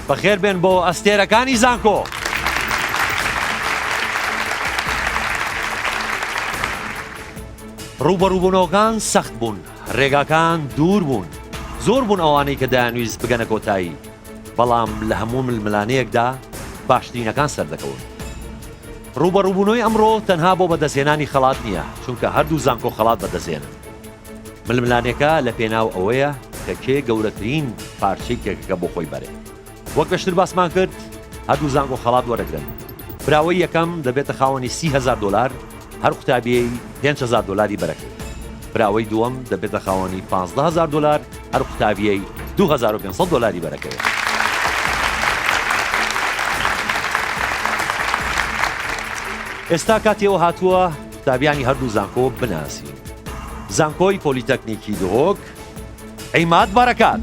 بەخێر بێن بۆ ئەستێرەکانی زانکۆ. ڕوبەڕووبوونەوەکان سەخت بوون، ڕێگاکان دوور بوون، زۆر بوون ئەوانەی کە دەیانویست بگەنە کۆتایی، بەڵام لە هەموو ململانەیەکدا باشترینەکان سەردەکەون. ڕوبەڕووبوونەوەی ئەمڕۆ تەنها بۆ بەدەستێنانی خەڵات نییە، چونکە هەردوو زانکۆ خەڵات بەدەستێنن. ململانەکە لە پێناو ئەوەیە کە کێ گەورەترین پارچەی کێکەکە بۆ خۆی بەرێ. وەک پێشتر باسمان کرد، هەردوو زانکۆ خەڵات وەرەگرن. براوەی یەکەم دەبێتە خاوەنی $30,000، هەر قوتابیەی $5,000 بەرەکرد. براوەی دووەم دەبێتە خاوەنی $15,000، هەر قوتابیەی $2,500 بەرەکەوێت. ئێستا کاتیەوە هاتووە قوتابیانی هەردوو زانکۆ بناسین. زانکۆی پۆلیتەکنیکی دهۆک، عیماد بەرەکات.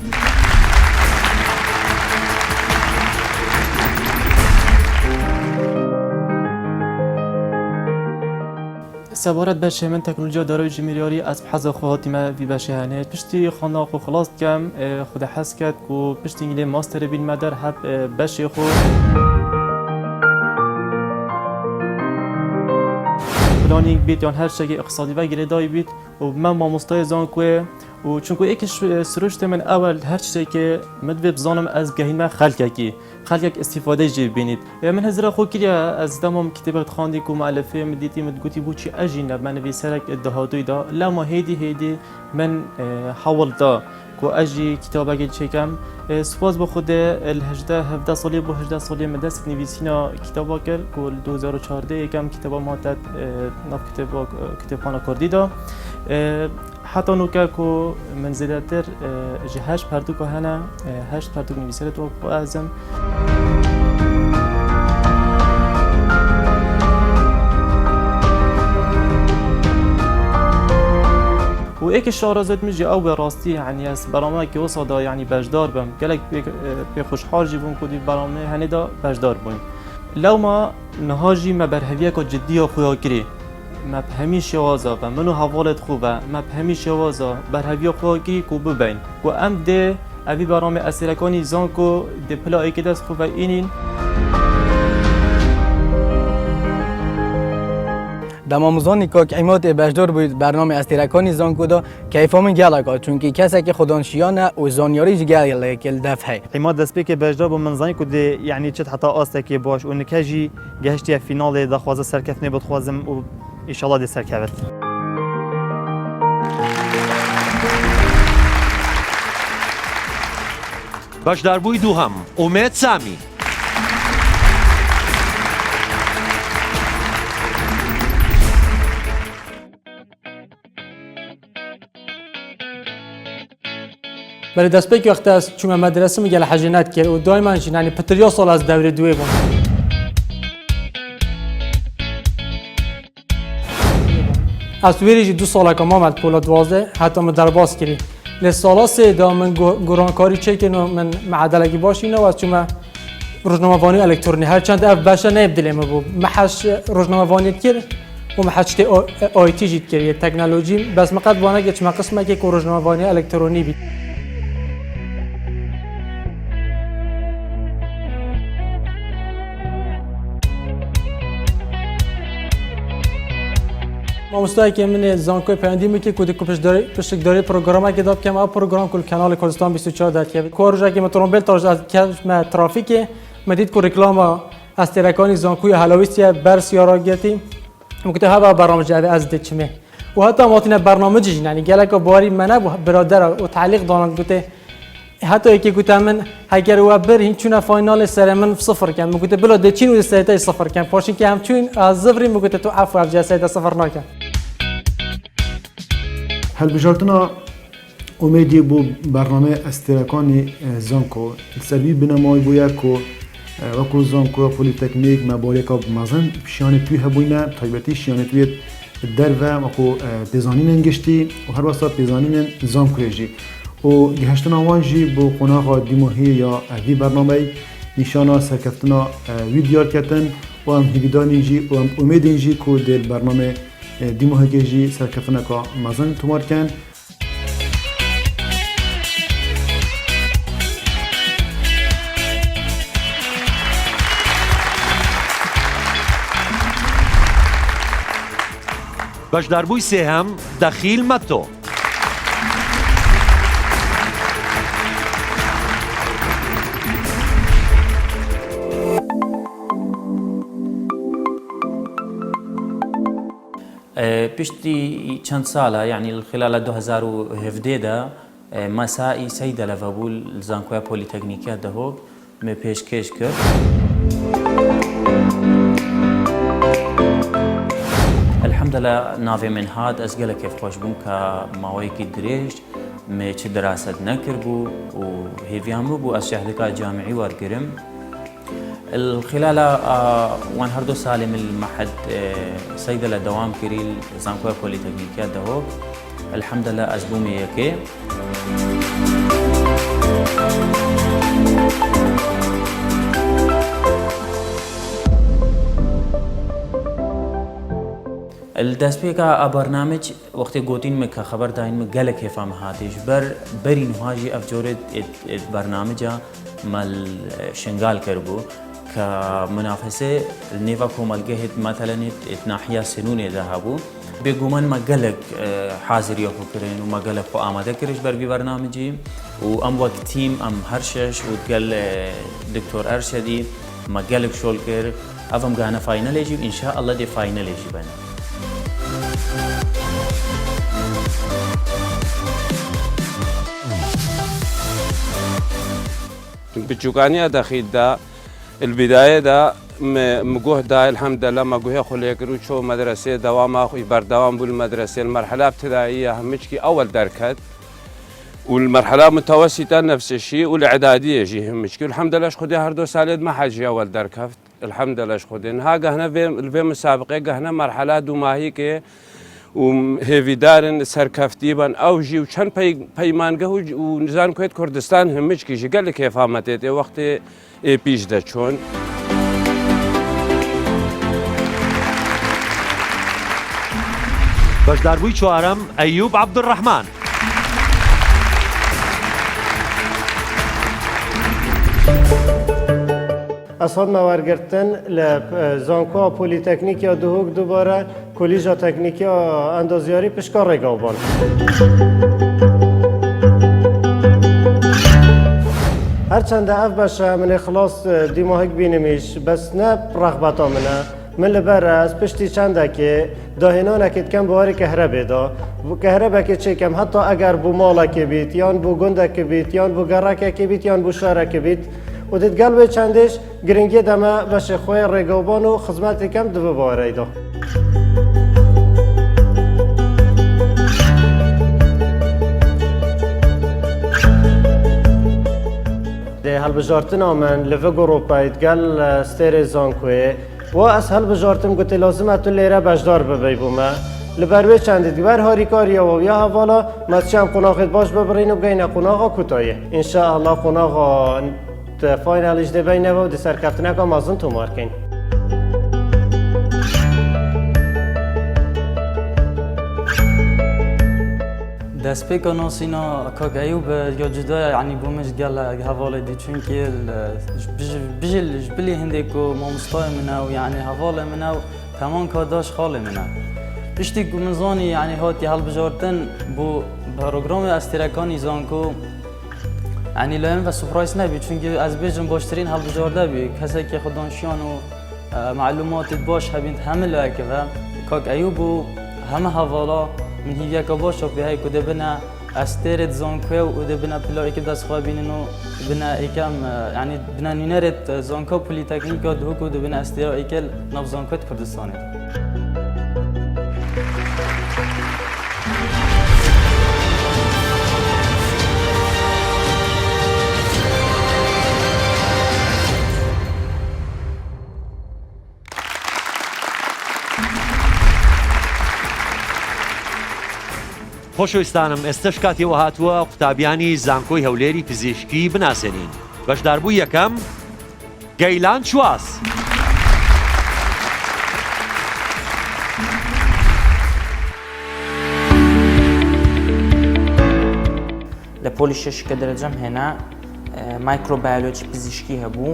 سوارت بشه من تکنولوژی دارای جمیریاری از حذف خواهی ما وی بشه هنه پشتی خانه خو خلاص کم خود حس کرد و پشتی اینجا ماستر بین مدر هب بشه خو پلانینگ بیت یا هر شیء اقتصادی و گردایی بیت و من ما مستایزان که و چون که یکیش سروشت من اول هر چیزی که مدوی بزنم از گهین من خلق استفاده جی بینید من هزار خو کیا از دمام کتابت خواندی که مؤلفه مدیتی مدگوتی بود چی اجینه من وی سرک ادهادوی دا لما هیدی من حاول دا که اجی کتابه چکم سپاس به خود الهجده 17 سالی با 18 سالی من دست نویسینا کتابا کرد که 2014 یکم کتابا ماتت ناف کتابخانه کردی دا حتی نوکه که منزلتر هشت پرتوک هنه هشت پرتوک نویسیره تو با ازم و ایک شارزت میجی او به راستی یعنی از برنامه که وصدا یعنی بجدار بم گلک به خوشحال جیبون کدی برنامه هنی دا بجدار بون لو ما نهاجی ما برهویه که جدی و خویا کری ما بهمی شوازا و منو حوالت خوبه ما بهمی شوازا برهویه خویا کری کو ببین و ام ده اوی برنامه اسیرکانی زانکو ده پلا ایک دست خوبه اینین دماموزانی که ایمات بجدار بود برنامه استیرکانی زانکو دا کیفام گلگا چون که کسی که خودانشیانه و زانیاری گل کل دفعه ایمات دست که بجدار با منزانی که ده یعنی چت حتی آسته که باش و نکجی گهشتی فینال دخوازه سرکفنه بود خوازم و انشالله ده سرکفت بەشداربووی دووهەم ئومێد سامی. برای دست پیک وقتی از چون مدرسه میگه حجینت کرد و دائما یعنی پتریا سال از دوره دوی بود. از ویریجی 2 سال که ما مد پولاد وازه حتی من درباز کردی. لسالا سه دا من گرانکاری چه که من معدلگی باشینه و از چون روزنامه‌وانی الکترونی هر چند اف باشه نبدلیم بود. محش روزنامه‌وانی کرد و محش آیتی جید کرد تکنولوژی بس مقد وانه که چه قسمه که روزنامه‌وانی الکترونی بید. مستایی که من زانکوی پیوندی میکنه کودی پشتکداری پروگرامی که داد که ما پروگرام کل کانال کردستان 24 داد که کارجا که مترومبل تاج از که ترافیک مدید کو رکلام از ترکانی زانکوی هلاویستی برس یارا گرتی ممکن هوا برنامه جدید از دچمه و حتی ماتین برنامه جی یعنی گله که باری منه برادر و تعلیق دانند گوته حتی یکی گوته من اگر و بر این چون فاینال سر من صفر کن مگوته بلا دچین و سایت صفر کن پاشین که همچون از زفری مگوته تو عفو افجا سایت صفر نکن هل بجارتنا امیدی بو برنامه استراکانی زانکو سروی بنمای بویا کو وکو زانکو پلیتکنیک مبارکا مازن شیانه توی هبوینه تایبتی شیانه توی در و وکو پیزانین انگشتی و هر واسه پیزانین زانکوی جی و گهشتنا وانجی بو قناغا دیموهی یا وی برنامه نشانا سرکفتنا ویدیار کتن و هم هیدانی جی و هم امیدین جی کو دل برنامه دیموهی جی سرکفتنا کا مازن تومار کن بەشداربووی سێهەم دەخیل مەتۆ. پشتی چەند ساڵە یعنی خلال 2017دا مەسائی سەیدە لە ڤەبوو زانکۆیە پۆلیتەکنیکە دەهۆک مێ پێشکەش کرد. الحەمدلله ناوێ من هات ئەس گەلە کێفخۆش بووم کە ماوەیەکی درێژ مێ چ دراست نەکرد بوو و هێڤیان بوو ئەس شەهادەتە جامعی وەرگرم. خلال وان هەردوو ساڵی من المعهد سەیدە لە دەوام کردی زانکۆیە پۆلیتەکنیکە دەهۆک الحەمدلله ئەس بوومە یەکێ. دەستپێکە ئابەرنامج وەختێ گوتینمە کە خەبەر داینمە گەلێک هێفامە هاتیش بەری نوهاژی ئەف جۆرێت بەرنامجە مەل شنگال کرد بوو کە منافسێ نێڤە کۆمەلگە هێت مەتەلەنێت ناحیە سنوونێدا هەبوو بێگومان مە گەلێک حازریە بکرێن و مە گەلێک خۆ ئامادە کردش بەربی بەرنامجی و ئەم وەک تیم ئەم هەر شەش و گەل دکتۆر ئەرشەدی مە گەلێک شۆل کرد ئەڤم گانە فاینەلێژی و ئینشاءالله دێ فاینەلێژی بنە. بچووکانی دەخیتدا البدایەدا مگوهدا الحەمدلله مەگوهێ خولێگر و چۆ مەدرسێ دەواماخوی بەردەوام بوو المەدرسێ المەرحلە ابتدائية همشكي أول دركت والمرحلة متوسطة نفس الشيء والإعدادية جي همشكي والحمد لله خدي هردو سالد ما حاجي أول دركفت الحمد لله خدي ها قهنا في مسابقة قهنا مرحلة دوماهيكي وهێوی دارن سەرکەفتیبن ئەوژی و چەند پەیمانگە و نزان کوێت کوردستان هەمچکیژی گەلێک کێفامەتێت ێ وەختێ پیش دەچۆن. بەشداربووی چوارەم ئەیوب عەبدوڕەحمان. ئەسڵمە وەرگرتن لە زانکۆ پۆلیتەکنیکیا دهۆک دووبارە کۆلیژە تەکنیکیا ئەندازیاری پشکا ڕێگاوبان. هەرچەندە ئەف بەشە منێ خلاص دیماهک بینمیش بەس نە ڕەغبەتا منە من لەبەر ئەس پشتی چەندێکێ داهێنانێکت کەم بوارێکە هەرەبێدا کە هەرەبێکێ چێکەم هەتا ئەگەر بوو ماڵێکێ بیت یان بوو گوندێکە بیت یان بوو گەڕێکێکی بیت یان بوو شارێکە بیت و دەتگەل وێ چەندێش گرنگی دەمە بەشێ خۆی ڕێگەوبان و خزمەتی کەم دبە بوارەیدا. هەڵبژارتنا من لەڤە گۆڕۆپایت گەل ستێرێ زانکۆیێ و ئەس هەڵبژارتم گوتی لازمە تو لێرە بەشدار ببەی بوومە لەبەروێ چەندێت بەر هاریکاریەوە یا هەواڵە مەچیان قۆناغێت باش ببڕین و بگەینە قۆناغا کوتایە ئینشاءالله قۆناغا فاینالیش دەبینەوە و دەسەرکەفتنەکە مازن تۆمارکەین. دەستپێکە ناسینا کاک ئەیوب یا جودای یعنی بوومش گەل هەواڵێ دی چونکی بژل بلی هەندێک و مامۆستای منە و یعنی هەواڵێ منە و تەمان کاداش خاڵێ منە. پشتی من زانی یعنی هاتی هەڵبژارتن بۆ پرۆگرامی ئەستێرەکانی زانکۆ یعنی لەم بە سوپرایس نەبی چونکی ئەس بێژم باشترین هەڵبژاردە بی کەسێکی خۆدانشیان و معلوماتت باش هەبین هەمە لایەکەوە کاک ئەیوب و هەمە هەواڵا من هیویەکە باشە پێهەیە و دەبنە ئەستێرێت زانکۆ و دەبنە پلایەکی دەستخوا بینن و بنە ئەیکەم یعنی بنە نوێنەرێت زانکۆ پۆلیتەکنیکا دهۆک و دەبنە ئەستێرە ئەیکەل ناو زانکۆت کوردستانێت. خۆشەویستانم ئێستش کاتێوە هاتووە قوتابیانی زانکۆی هەولێری پزیشکی بناسێنین. بەشداربووی یەکەم گەیلان چواس. لە پۆلی شەشکە دەرەجەم هێنا مایکرۆبایۆلۆجی پزیشکی هەبوو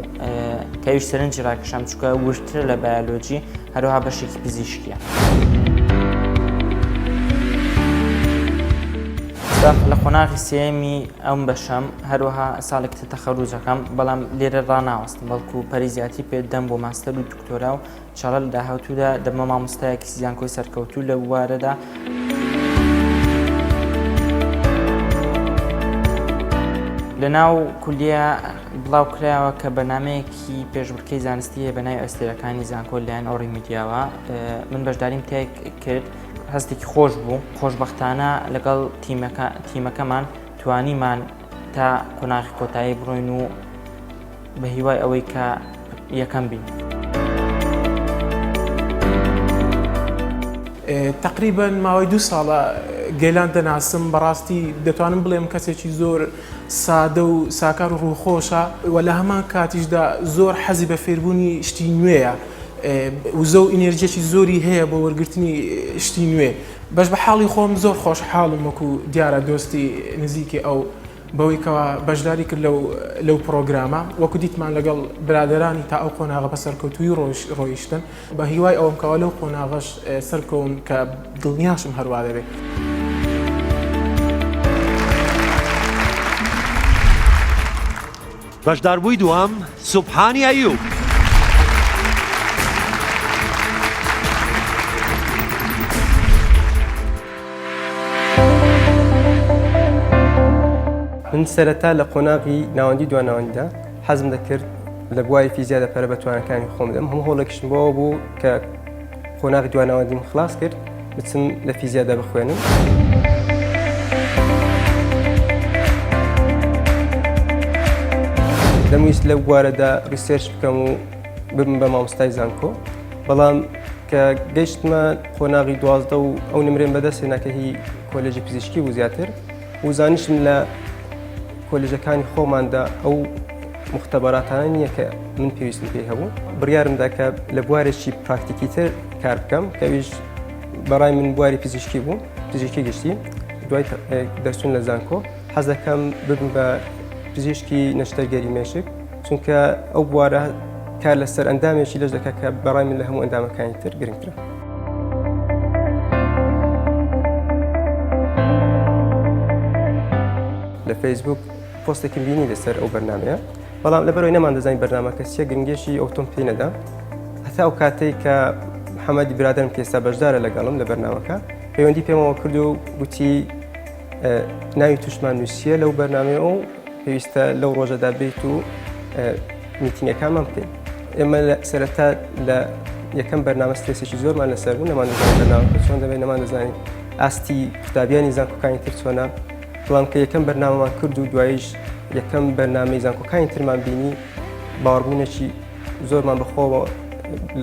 کەویش سەرنجی ڕاکێشام چووکە ورترە لە بایۆلۆجی هەروەها بەشێکی پزیشکیە. لە قۆناغی سێمی ئەم بەشەم هەروەها ساڵێک تەخەروجەکەم بەڵام لێرە ڕناوەستم بەڵکو پەریزیاتی پێدەم بۆ ماستەر و دکتۆرا و چاڵە لە داهاتوودا دەمە مامۆستایەکی زیانکۆی سەرکەوتوو لە بوارەدا لە ناو کولیە بڵاو کرایەوە کە بەنامەیەکی پێشبڕکەی زانستی هەیە بە ناوی ئەستێرەکانی زانکۆ لایەن ئەوڕی میدیاوە من بەشداریم تێک کرد هەستێکی خۆش بوو خۆشبەختانە لەگەڵ تیمەکەمان توانیمان تا قۆناغی کۆتایی بڕۆین و بە هیوای ئەوەی کە یەکەم بین. تقریبا ماوەی 2 ساڵە گەیلان دەناسم بەڕاستی دەتوانم بڵێم کەسێکی زۆر سادە و ساکار و ڕووخۆشە و لە هەمان کاتیشدا زۆر حەزی بە فێربوونی شتی نوێیە وزە و ئینێرجێکی زۆری هەیە بۆ وەرگرتنی شتی نوێ بەش بە حاڵی خۆم زۆر خۆشحاڵم وەکو دیارە دۆستی نزیکی ئەو بەوەی کەوا بەشداری کرد لەو پرۆگرامە وەکو دیتمان لەگەڵ برادرانی تا ئەو قۆناغە بە سەرکەوتووی ڕۆیشتن بە هیوای ئەوم کەوا لەو قۆناغەش سەرکەون کە دڵنیاشم هەروە دەبێت. بەشداربووی دووەم سوبحانی ئەیوب. من سەرەتا لە قۆناغی ناوەندی دواناوەندیدا حەزم دەکرد لە بواری فیزیا دەپەرە بە توانەکانی خۆم دەم هەموو هەوڵێکشم بۆەوە بوو کە قۆناغی دواناوەندیم خلاص کرد بچم لە فیزیادا بخوێنم. دەمویست لەو بوارەدا ریسێرچ بکەم و ببم بە مامۆستای زانکۆ بەڵام کە گەیشتمە قۆناغی 12 و ئەو نمرێن بەدەست هێنا کە هی کۆلێژی پزیشکی بوو زیاتر و زانیشم لە کۆلێژەکانی خۆماندا ئەو مختبەراتانە نییە کە من پێویستم پێی هەبوو بڕیارمدا کە لە بوارێکی پراکتیکی تر کار بکەم کەویش بەڕای من بواری پزیشکی بوو پزیشکی گشتی دوای دەرچوون لە زانکۆ حەز دەکەم ببم بە پزیشکی نەشتەرگەری مێشک چونکە ئەو بوارە کار لەسەر ئەندامێکی لەش دەکات کە بەڕای من لە هەموو ئەندامەکانی تر گرنگترە. لە فەیسبوک پۆستێکم بینی لەسەر ئەو بەرنامەیە بەڵام لەبەرەوەی نەمان دەزانین بەرنامە کەسیە گرنگێشی ئەوتۆم پێی نەدا هەتا ئەو کاتەی کە محەممەدی برادرم کە ئێستا بەشدارە لەگەڵم لە بەرنامەکە پەیوەندی پێمەوە کرد و گوتی ناوی توشمان نووسیە لەو بەرنامەیە و پێویستە لەو ڕۆژەدا بێت و میتینگەکانمان بکەین. ئێمە سەرەتا لە یەکەم بەرنامە سترێسێکی زۆرمان لەسەر بوو نەمان دەزانین بەرنامەکە چۆن دەبێت نەمان دەزانین ئاستی قوتابیانی زانکۆکانی تر چۆنە بەڵام کە یەکەم بەرنامەمان کرد و دواییش یەکەم بەرنامەی زانکۆکانی ترمان بینی باوەڕبوونێکی زۆرمان بەخۆوە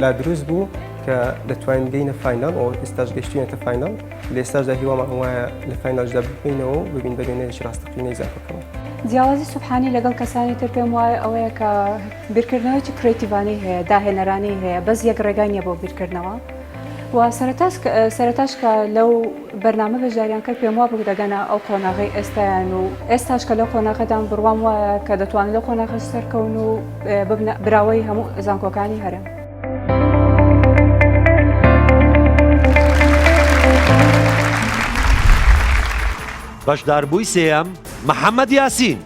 لا دروست بوو کە دەتوانین بگەینە فاینال ئەو ئێستاش گەشتوینەتە فاینال لە ئێستاشدا هیوامان وایە لە فاینالژدا ببینەوە و ببین بە وێنەیەکی ڕاستەقینەی زانکۆکەوە. جیاوازی سوبحانی لەگەڵ کەسانی تر پێم وایە ئەوەیە کە بیرکردنەوەی کرێتیڤانی هەیە داهێنەرانی هەیە بەس یەک ڕێگای نییە بۆ بیرکردنەوە و سەرەتاش کە لەو بەرنامە بەژاریان کرد پێم وابوو دەگەنە ئەو قۆناغی ئێستایان و ئێستاش کە لەو قۆناغەدان بڕوام وایە کە دەتوانن لەو قۆناغەش سەرکەون و براوەی هەموو زانکۆکانی هەرێم. بەشداربووی سێەم محەممەد یاسین.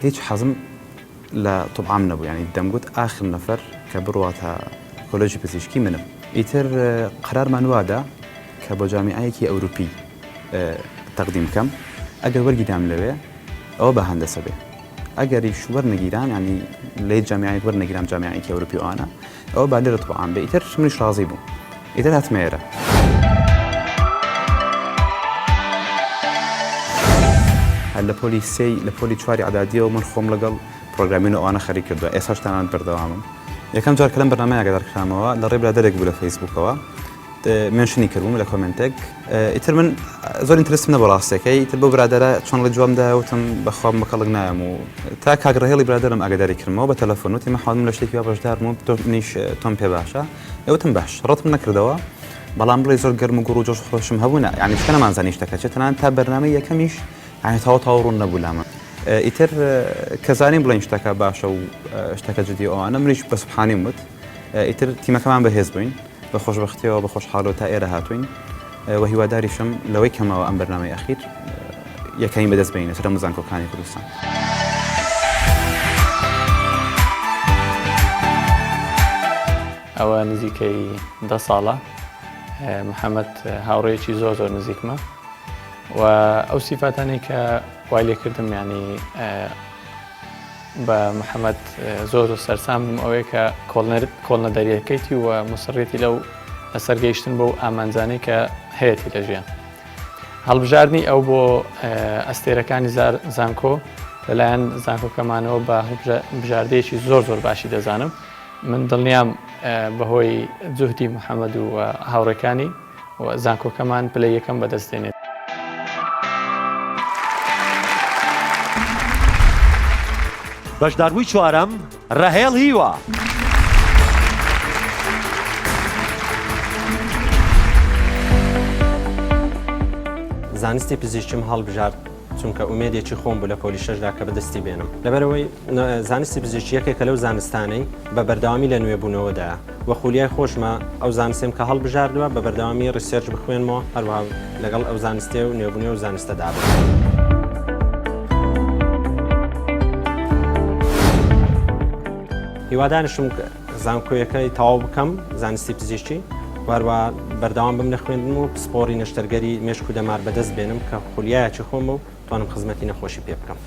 هیچ حەزم لە طبعام نەبوو یعنی دەمگوت ئاخر نەفەر کە بڕواتە کۆلێژی پزیشکی منم ئیتر قەرارمان وادا کە بۆ جامیعەیەکی ئەوروپی تەقدیم بکەم ئەگەر وەرگیرام لەوێ ئەوە بە هەندەسە بێ ئەگەریش وەرنەگیران ینی لێ جامیعەیەک وەرنەگیرام جامیعەیەکی ئەوروپی وانە ئەوە با لێرە طبعام بێ ئیتر منیش ڕازی بووم ئیتر هاتمێرە. لە پۆلی سێی لە پۆلی چواری عەدادیەوە من خۆم لەگەڵ پرۆگرامین و ئەوانە خەریک کردووە ئێستاش تەنانەت بەردەوامم. یەکەم جار کە لەم بەرنامەیە ئاگادارکرامەوە لە ڕێ برادەرێک بوو لە فەیسبووکەوە منشنی کردبووم لە کۆمنتێک ئیتر من زۆر ئینترستم نەبوو ڕاستەکەی ئیتر بۆ برادەرە چۆن لە جوامدا وتم بەخوام بەکەڵک نایەم و تا کاگڕهێڵی برادەرم ئاگاداری کردمەوە بە تەلەفۆن وتی من حاڵم لە شتێکی وا بەشدارم و منیش تۆم پێ باشە ئێوتم باش ڕەتم نەکردەوە بەڵام بڵێ زۆر گەرم و گوڕ و جۆش خۆشم هەبوو یعنی شتە نەمانزانی شتەکە چێتەنان تا بەرنامەی یەکەمیش یعنی تاوە ڕوون نەبوو لامە ئیتر کەزانین بڵێن شتەکە باشە و شتەکە جدی ئەوانە منیش بە سوبحانی وت ئیتر تیمەکەمان بەهێز بووین بە خۆشبەختیەوە بە خۆشحاڵەوە تا ئێرە هاتوین و هیواداریشم لەوەی کەمەوە ئەم بەرنامەی ئەخیر یەکەین بەدەست بینە سەر زانکۆکانی کوردستان. ئەوە نزیکەی 10 ساڵە محەممەد هاوڕێکی زۆر زۆر نزیکمە و ئەو سیفاتانی کە وای لێ کردم ینی بە محەممەد زۆر سەرسامم ئەوەیە کە کۆڵنە دەریەکەیتی و مسڕێتی لەو لەسەرگەیشتن بۆ ئامانجانەی کە هەیەی لە ژیان هەڵبژاردننی ئەو بۆ ئەستێرەکانی زانکۆ لەلایەن زانکۆکەمانەوە بە بژاردەیەکی زۆر زۆر باشی دەزانم من دڵنیام بەهۆی جوهدی محەممەد و هاوڕێکانی و زانکۆکەمان پلە یەکەم بەدەستێنێت. بەشداروی چوارەم ڕەهێڵ هیوە. زانستی پزیشکیم هەڵبژارد چونکە ئومێدێکی خۆم بوو لە پۆلی شەشدا کە بەدەستی بێنم لەبەرەوەی زانستی پزیشکیەکێکە لەو زانستانەی بە بەردەوامی لە نوێبوونەوەدایە وە خولیای خۆشمە ئەو زانستیم کە هەڵبژاردووە بە بەردەوامی ڕیسێرچ بخوێنمەوە هەروە لەگەڵ ئەو زانستێ و نوێبوونی و زانستەدا بێت. هیوادارشم زانکۆیەکەی تەواو بکەم زانستی پزیشکی وەروە بەردەوام بم لە خوێندن و پسپۆری نەشتەرگەری مێشک و دەمار بەدەست بێنم کە خولیایەکی خۆم و توانم خزمەتی نەخۆشی پێ بکەم.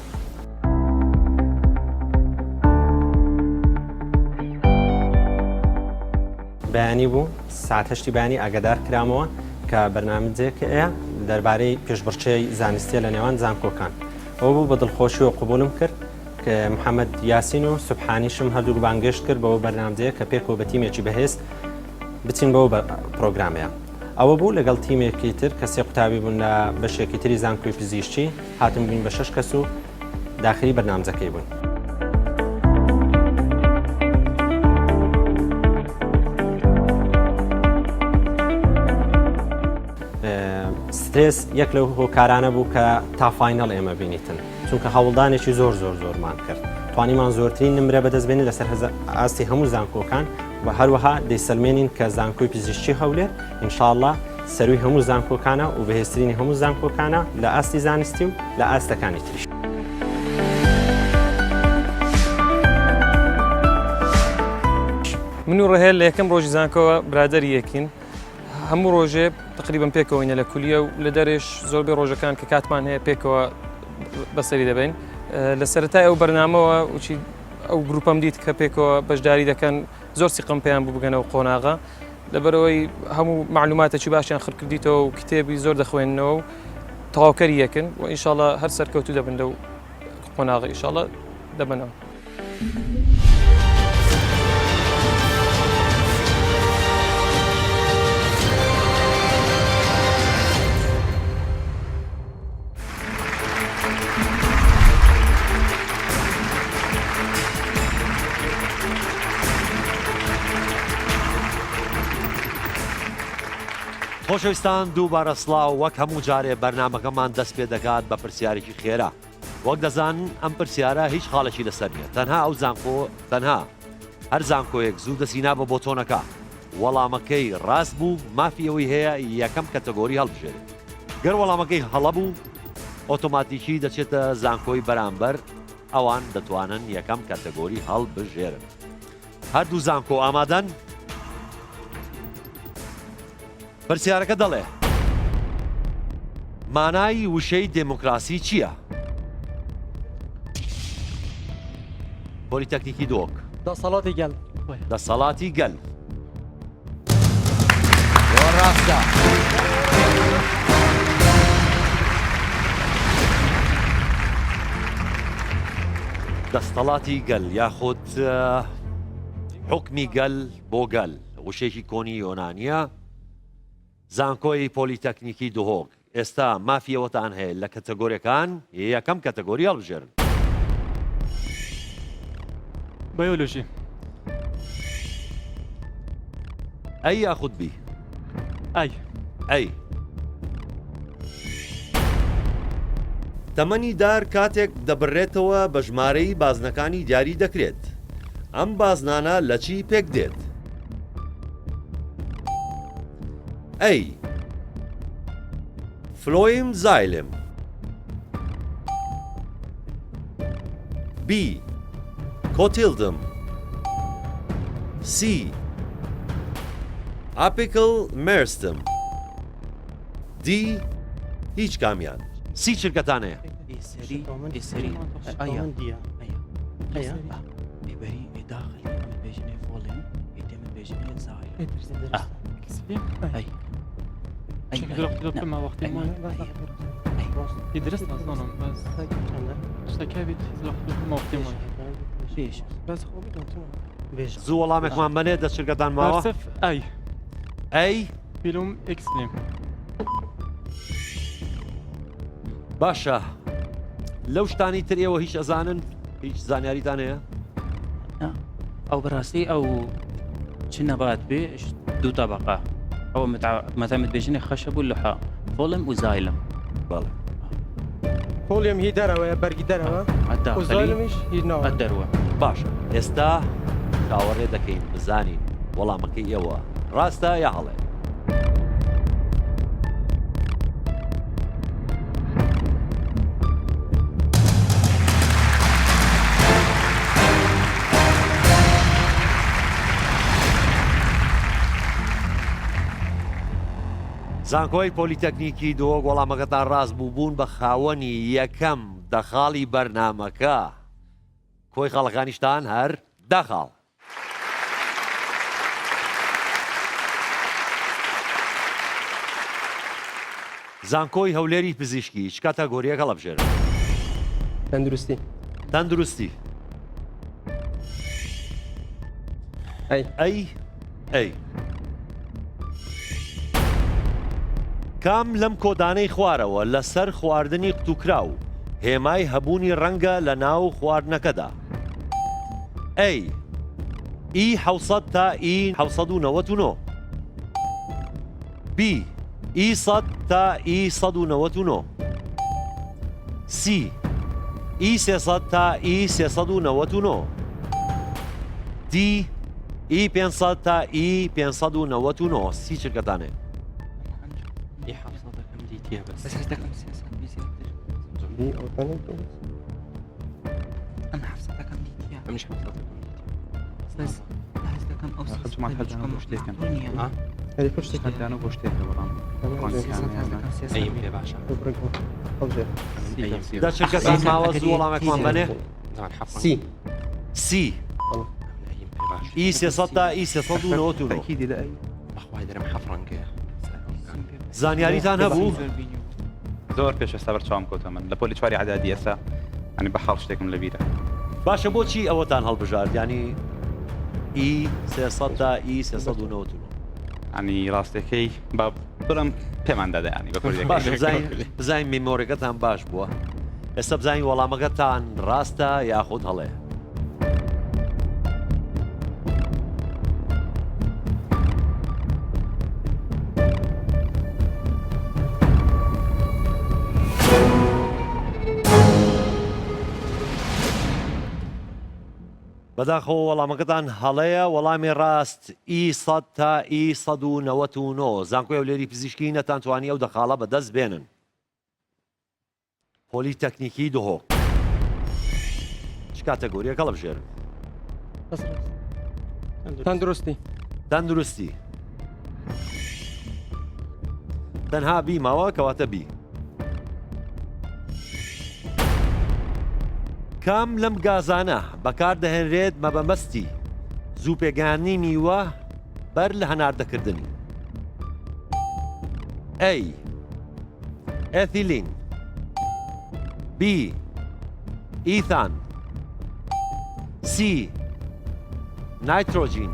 بەیانی بوو ساعت 8 بەیانی ئاگادار کرامەوە کە بەرنامەجێکەیە دەربارەی پێشبڕچەی زانستیە لە نێوان زانکۆکان ئەوە بوو بە دڵخۆشی و قبولم کرد کە محەممەد یاسین و سوبحانیشم هەردوو بانگەشت کرد بەوە بەرنامەجەیە کە پێکەوە بە تیمێکی بەهێز بچین بەوە پرۆگرامەیە. ئەوە بوو لەگەڵ تیمێکی تر کە سێ قوتابی بوون لە بەشێکی تری زانکۆی پزیشکی هاتم بووین بە 6 کەس و داخلی بەرنامەجەکەی بوون. سترێس یەک لەو هۆکارانە بوو کە تا فاینەڵ ئێمە بینیتن چونکە هەوڵدانێکی زۆر مامان کرد توانیمان زۆرترین نمرە بەدەستبێنین لەسەر ئاستی هەموو زانکۆکان و هەروەها دەیسەلمێنین کە زانکۆی پزیشکی هەولێر ئینشاءڵڵا سەروی هەموو زانکۆکانە و بەهێزترینی هەموو زانکۆکانە لە ئاستی زانستی و لە ئاستەکانی تریش. من و ڕەهێل لە یەکەم ڕۆژی زانکۆوە برادەری یەکین هەموو ڕۆژێ تقریبان پێکەوەینە لە کولیە و لە دەرێش زۆربەی ڕۆژەکان کە کاتمان هەیە پێکەوە بەسەری دەبین لە سەرەتای ئەو بەرنامەوە وچی ئەو گروپەم دیت کە پێکەوە بەشداری دەکەن زۆر سیقم پێیان بوو بگەنەوە قۆناغا لەبەرەوەی هەموو معلوماتێکی باشیان خڕکردیتەوە و کتێبی زۆر دەخوێننەوە و تەواوکەری یەکن و ئینشاءڵڵا هەر سەرکەوتو دەبن لەو قۆناغا ئینشاءڵڵا دەبنەوە. خۆشەویستان دووبارە سڵاو وەک هەموو جارێ بەرنامەکەمان دەست پێ دەکات بە پرسیارێکی خێرا وەک دەزان ئەم پرسیارە هیچ خاڵێکی لەسەر نیە تەنها ئەو زانکۆ تەنها هەر زانکۆیەک زوو دەسینا بە بۆتۆنەکە وەڵامەکەی ڕاست بوو مافیەوەی هەیە یەکەم کەتەگۆری هەڵبژێرێت گەر وەڵامەکەی هەڵە بوو ئۆتۆماتیکی دەچێتە زانکۆی بەرامبەر ئەوان دەتوانن یەکەم کەتەگۆری هەڵبژێرن. هەردوو زانکۆ ئامادەن؟ پرسیارەکە دەڵێ مانای وشەی دموکراسی چییە؟ پۆلیتەکنیکی دۆک دەسەڵاتی گەل دەسەڵاتی گەل ڕاستە دەسەڵاتی گەل یاخود حکمی گەل بۆ گەل وشەیەکی کۆنی یۆنانیە زانکۆی پۆلیتەکنیکی دهۆک ئێستا مافیەوەتان هەیە لە کەتەگۆریەکان یەکەم کەتەگۆری هەڵبژێرن. بیولوژی ئەی یاخود بی ئەی تەمەنی دار کاتێک دەبڕێتەوە بە ژمارەی بازنەکانی دیاری دەکرێت. ئەم بازنانە لە چی پێک دێت؟ ئەی فلۆیم زایلم، بی کۆتیلدم، سی ئاپیکل مێرستم، دی هیچ کامیان. سی چرکەتانەیە؟ ئێسەری ئایا ئەیە بێبەری داخلی ئەمە بێژنێ فۆڵێن ئێتێمە بێژنێ زای ما وقتی ما درست نازانم بس شتەکەویت ما وقتی ما زوو وەڵامێکمان بنێ دە چرکەتان ماوە؟ ئەی ئەی فیلم ئەکسلیم. باشە لەو شتانی تر ئێوە هیچ ئەزانن؟ هیچ زانیاریتان هەیە؟ ئەو بەڕاستی ئەو چ نەبات بێ دوو تەبەقە ئەوە مەتەمت بێژنێ خەشە بوو لەحا فۆڵم و زایلم. بەڵێ فۆلیەم هی دەرەوەیە بەرگی دەرەوە زایلمیش هی ناوە دەروە. باشە ئێستا چاوەڕێ دەکەین بزانین وەڵامەکەی ئێوە ڕاستە یا هەڵێ؟ زانکۆی پۆلیتەکنیکی دۆ وەڵامەکەتان ڕاست بوو بوون بە خاوەنی یەکەم دەخاڵی بەرنامەکە. کۆی خاڵەکانیشتان هەر دەخاڵ. زانکۆی هەولێری پزیشکی چ کاتەگۆریەکە هەڵەبژێرن؟ تەندروستی. تەندروستی. ئەی کام لەم کۆدانەی خوارەوە لەسەر خواردنی قوتوکراو هێمای هەبوونی ڕەنگە لە ناو خواردنەکەدا؟ ئەی ئی 700 تا ئی 799، بی ئی 100 تا ئی 199، سی ئی 300 تا ئی 399، دی ئی 500 تا ئی 599. سی چرکەتانێ؟ بس دەکەم سیاست بزیاتر. ئەم حەفسە دەکەم دیتیە. ئەمیش حەفسە دەکەم. بەس بەس دەکەم ئەو خەجمان هەردانە بۆ شتێکم. هەری پشت هەردانە بۆ شتێکە بەڵام ئەیم پێ باشە. دا چرکەتان ماوە زوو وەڵامێکمان بنێ؟ سی ئی 300 تا ئی 399. ئەکیدی لە ئەی بەخوای دەرم حەفڕەنگەیە. زانیاریتان هەبوو؟ زۆر پێش ئێستا بەرچاوم کۆتە من لە پۆلی چواری عەدادی ئێستا ینی بە حاڵ شتێکم لەبیرە. باشە بۆچی ئەوەتان هەڵبژارد ینی ئی 300 تا ئی 399؟ ینی ڕاستەکەی با بڵم پێمان دادا ینی بە کوردی. باش بزانین میمۆریەکەتان باش بووە. ئێستا بزانین وەڵامەکەتان ڕاستە یاخود هەڵەیە. بەداخەوە وەڵامەکەتان هەڵەیە. وەڵامی ڕاست ئی 100 تا ئی 199. زانکۆی هەولێری پزیشکی نەتانتوانی ئەو دەخاڵە بەدەست بێنن. پۆلیتەکنیکی دهۆک چ کاتەگۆریەکە هەڵەبژێرن؟ تەندروستی. تەندروستی. تەنها بی ماوە کەواتە بی. کام لەم گازانە بەکاردەهێنرێت مەبەمەستی زوو پێگەیاندنی میوە بەر لە هەناردەکردنی؟ ئەی ئێتیلین، بی ئیثان، سی نایترۆژین،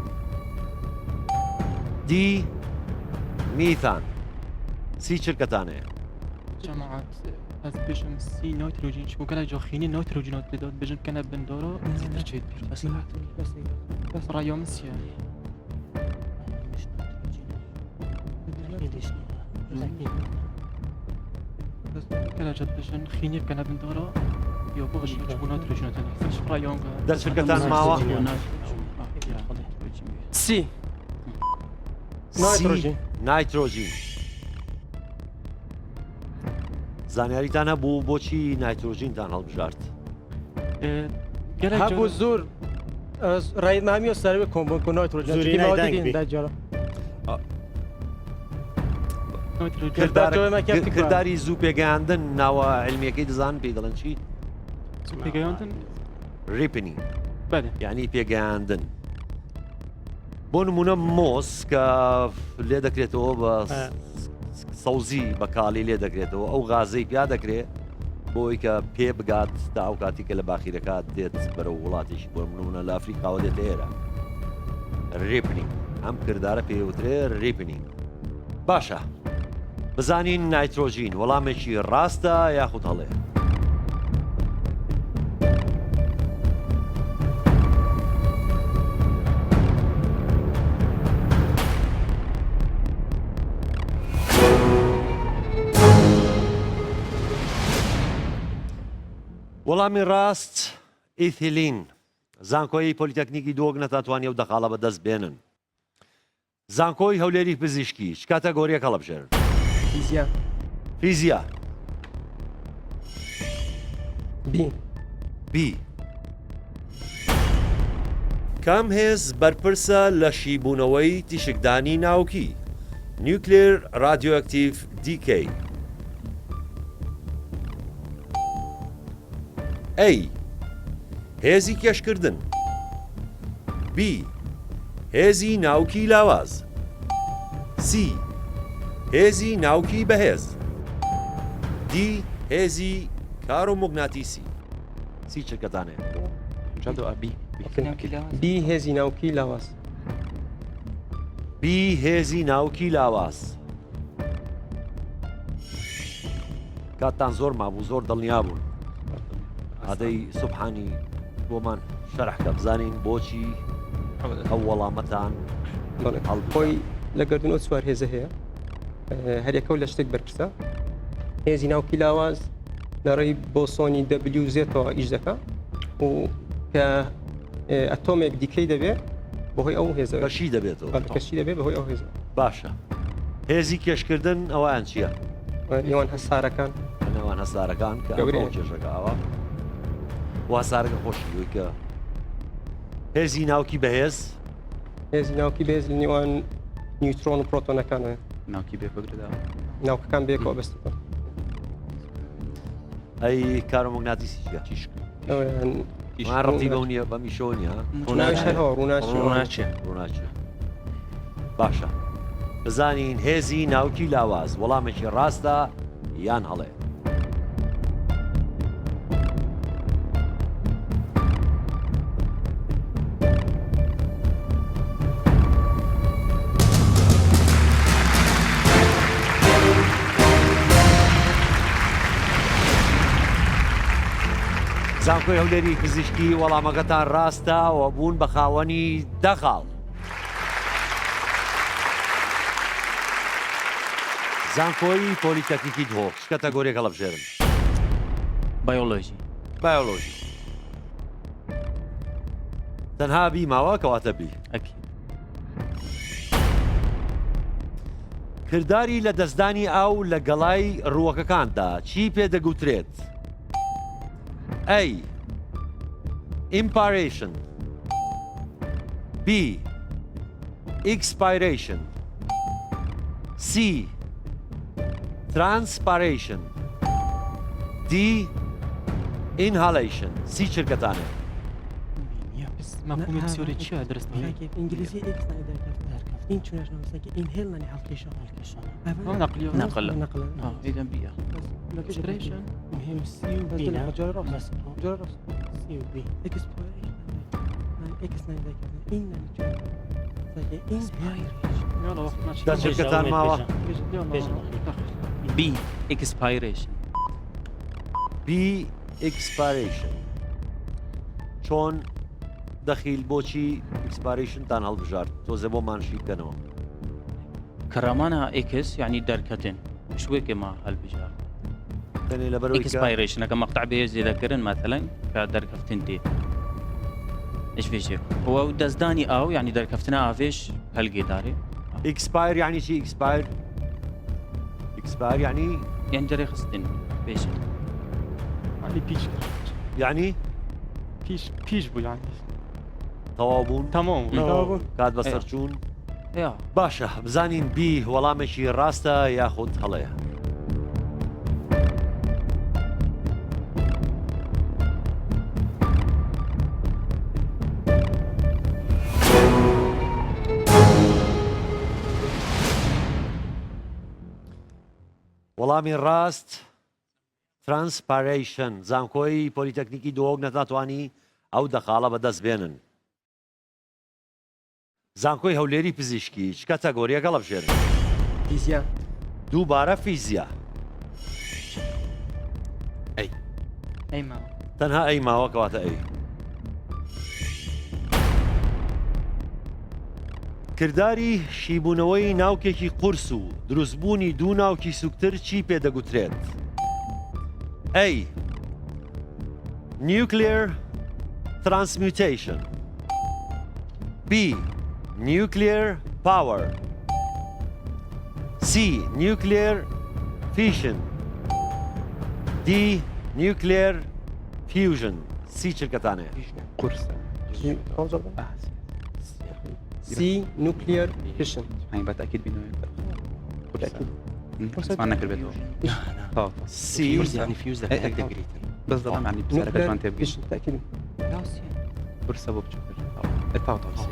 دی میثان. سی چرکەتانەیە؟ جماعات از بيجن سي نيتروجين شو قال جوخيني نيتروجينات بدات بيجن كان بندورو نسيت بس رايوم سيا كلا جد بجن خيني كنا بندورا يا بغش بونات رجنتنا فيش رايون در شركتان ماوا سي نایتروژین نایتروژین زانیاریتان هەبوو بۆچی نایترۆژینتان هەڵبژارد هەبوو زۆر ڕێنمامی و سەروی کۆمبۆن و نایتروژین زوری نایدەنگ بی. کردداری زوو پێگەیاندن ناوە علمیەکەی دەزان پێی دەڵێن چی؟ ریپنی یعنی پێگەیاندن بۆ نمونە مۆس کە لێ دەکرێتەوە بە سەوزی بە کاڵی لێ دەکرێتەوە ئەو غازەی پیا دەکرێت بۆی کە پێ بگات تا ئەو کاتی کە لە باخیرەکە دێت بەرەو وڵاتیش بۆ نمونە لە ئەفریقاوە دێت ئێرە ریپنی ئەم کردارە پێوترێ ریپنی باشە بزانین نایترۆژین وەڵامێکی ڕاستە یاخود هەڵێ وەڵامی ڕاست ئیثیلین زانکۆی پۆلیتەکنیکی دۆگ نەتاتوانی ئەو دەقاڵە بەدەست بێنن زانکۆی هەولێری پزیشکی چ کاتەگۆریەک هەڵەبژێرن فیزیا فیزیا بی کام هێز بەرپرسە لە شیبوونەوەی تیشکدانی ناوکی نیوکلیر رادیۆئەکتیڤ دیکەی A. هێزی کێشکردن B. هێزی ناوکی لاواز C. هێزی ناوکی بەهێز D. هێزی کارۆمۆگناتیسی سی چرکەتانێ بی هێزی ناوکی لاواز B. هێزی ناوکی لاواز کاتتان زۆر مابوو زۆر دڵنیا بوون هەدەی سوبحانی بۆمان شەرحکە بزانین بۆچی ئەو وەڵامەتان خۆی لە گردنەوە چوار هێزە هەیە هەرێکە و لە شتێک بەرپرسە هێزی ناوکی لاواز لەڕێی بۆسۆنی دەبلیوزێتەوە ئیش دەکە و کە ئەتۆمێک دیکەی دەبێت بەهۆی ئەو هێزە کەشی دەبێتەوە کەشی دەبێت بەهۆی ئەو هێزە باشە هێزی کێشکردن ئەویان چییە؟ نێوان هەسارەکان نێوان هەسارەکان کە کێشەکەوە واسارەکە خۆشیوی کە هێزی ناوکی بەهێز هێزی ناوکی بەهێز لە نێوان نیوترۆن و پرۆتۆنەکانە ناوکی بێکۆگردا ناوکەکان بێکەوە بەستەوە ئەی کارۆمۆگناتیسی چیشک ڕەتی بەو نییە بە میشۆنیە ڕووناچێ باشە بزانین هێزی ناوکی لاواز وەڵامێکی ڕاستە یان هەڵێ زانکۆی هەولێری پزیشکی وەڵامەکەتان ڕاستە و بوون بە خاوەنی دەخاڵ زانکۆی پۆلیتەکنیکی دهۆک چ کاتەگۆریەک هەڵەبژێرن بایۆلۆژی تەنها بی ماوە کەواتە بی کردداری لە دەستدانی ئاو لە گەڵای ڕووەکەکاندا چی پێدەگوترێت؟ A. Impiration B. Expiration C. Transpiration D. Inhalation سی چرکەتانێ مفهومی بسیاری چیە درست انگلیسی ایکس نایدر درکفت این چونش نمیشه که اینهل نانی حلقیشان نقل إذا بيا اكسبريشن مهم سي و بي جار راست جار راست سي و بي اكسبريشن اكس نایدر این نانی این يلا دا شركتان ماوا بي اكسبايريشن بي اكسبيريشن چۆن دەخیل بۆچی ئکسپاریشنتان هەڵبژارد تۆزە بۆ مانشی بکەنەوە كرامانا اكس يعني دركتين شوي كما هالبجار تاني لبروي اكسبايريشن كما مقطع بيجي ذكرن مثلا كدر كفتنتي ايش في شيء هو دزداني او يعني در كفتنا افيش هالجيتاري اكسباير يعني شي اكسباير يعني دري خستن بيش يعني بيش يعني بيش بو يعني تەواو تمام کات بەسەرچوون باشە بزانین بی وەڵامێکی ڕاستە یاخود هەڵەیە وەڵامی ڕاست ترانسپارەیشن زانکۆی پۆلیتەکنیکی دۆک نەتوانی ئەو دەقاڵە بەدەست بێنن زانکۆی هەولێری پزیشکی چ کاتەگۆریەکە هەڵەبژێرن فیزیا دووبارە فیزیا ئەی ماوە تەنها ئەی ماوە کەواتە ئەی کردداری شیبوونەوەی ناوکێکی قورس و دروستبوونی دوو ناوکی سوکتر چی پێدەگوترێت ئەی نیوکلێر ترانسمیوتیشن B. Nuclear power. C. Nuclear fission. D. Nuclear fusion. C شركتانه. قرصة. C. Nuclear fission. هاي بالتأكيد بأنه بالتأكيد. سمعنا كل بيته. لا. C. يعني فيوز ده هيك بالضبط يعني بسرعة كمان تبغى. تأكيد. قرصة بوبشكل. التعاطف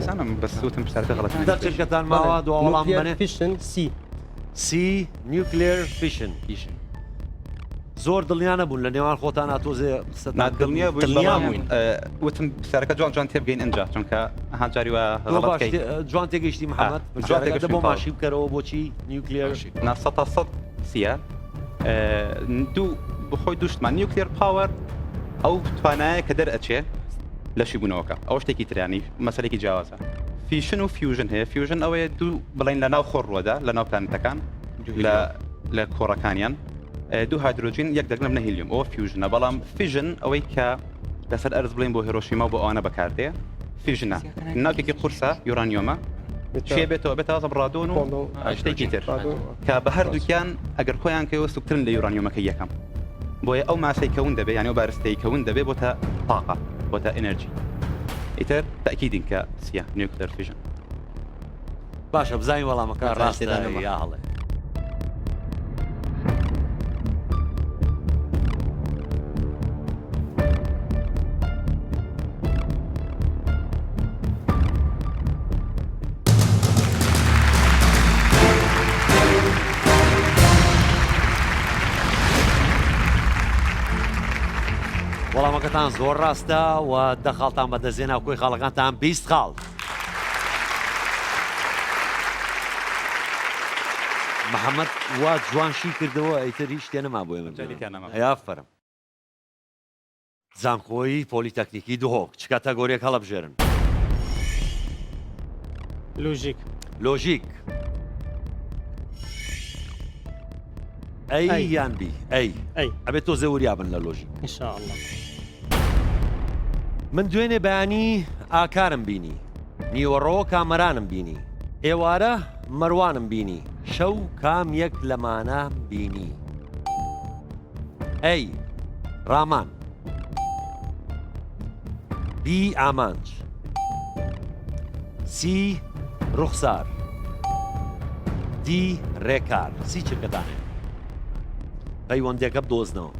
أنا بس هو تمشي غلط. ده شركتان ماوا دو والله منه. فيشن سي. سي نيوكلير فيشن. زور دڵنیانە بوون لە نێوان خۆتان ئاتۆزێ قسەتان دڵنیا بووین وتم سەرەکە جوان تێبگەین ئەنجا چونکە ها جاری وە غەڵەتکەی جوان تێگەیشتی محەممەد بۆ ماشی بکەرەوە بۆچی نیوکلێر سەد سیە دوو بخۆی دوشتمان نیوکلێر پاوەر ئەو توانایە کە دەرئەچێ لە شیبوونەوەکە ئەو شتێکی ترانی مەسەلێکی جیاوازە فیشن و فیوژن هەیە فیوژن ئەوەیە دوو بڵین لە ناو خۆڕوەدا لە ناو پلانەتەکان لە کۆڕەکانیان دوو هایدروجین یەک دەگنە بنە هیلیوم ئەوە فیوژنە بەڵام فیژن ئەوەی کە لەسەر ئەرز بڵین بۆ هیرۆشیما و بۆ ئەوانە بەکاردەیە فیژنە ناوکێکی قورسە یۆرانیۆمە شێ بێتەوە بێتە ڕادۆن و شتێکی تر کە بە هەردووکیان ئەگەر خۆیان کەوە سوکترن لە یۆرانیۆمەکە یەکەم بۆیە ئەو ماسەی کەون دەبێت یانی ئەو بارستەی کەون دەبێت بۆتە تاقە بۆتە ئەنەرژی ئیتر تاکیدین کە سیە نیوکلێر فیژن باشە بزانین وەڵامەکە ڕاستێدا یا هەڵێ وەڵامەکەتان زۆر ڕاستە و دەخاڵتان بەدەستێنە و کۆی خاڵەکانتان 20 خاڵ. محەممەد وا جوانشی کردەوە ئەیتر هیچ شتێ نەما بۆ ئێمە یافەرم. زانکۆی پۆلیتەکنیکی دوهۆک چ کاتەگۆریەک هەڵەبژێرن؟ لۆژیک. لۆژیک. ئەی یان بی ئەی ئەبێت تۆ زەوریابن لە لۆژیک. ئینشاءالله. من دوێنێ بەیانی ئاکارم بینی نیوەڕۆ کامەرانم بینی ئێوارە مەروانم بینی شەو کام یەک لەمانە بینی ئەی ڕامان بی ئامانج سی ڕوخسار دی ڕێکار سی چرکەدانێ پەیوەندێکە بدۆزنەوە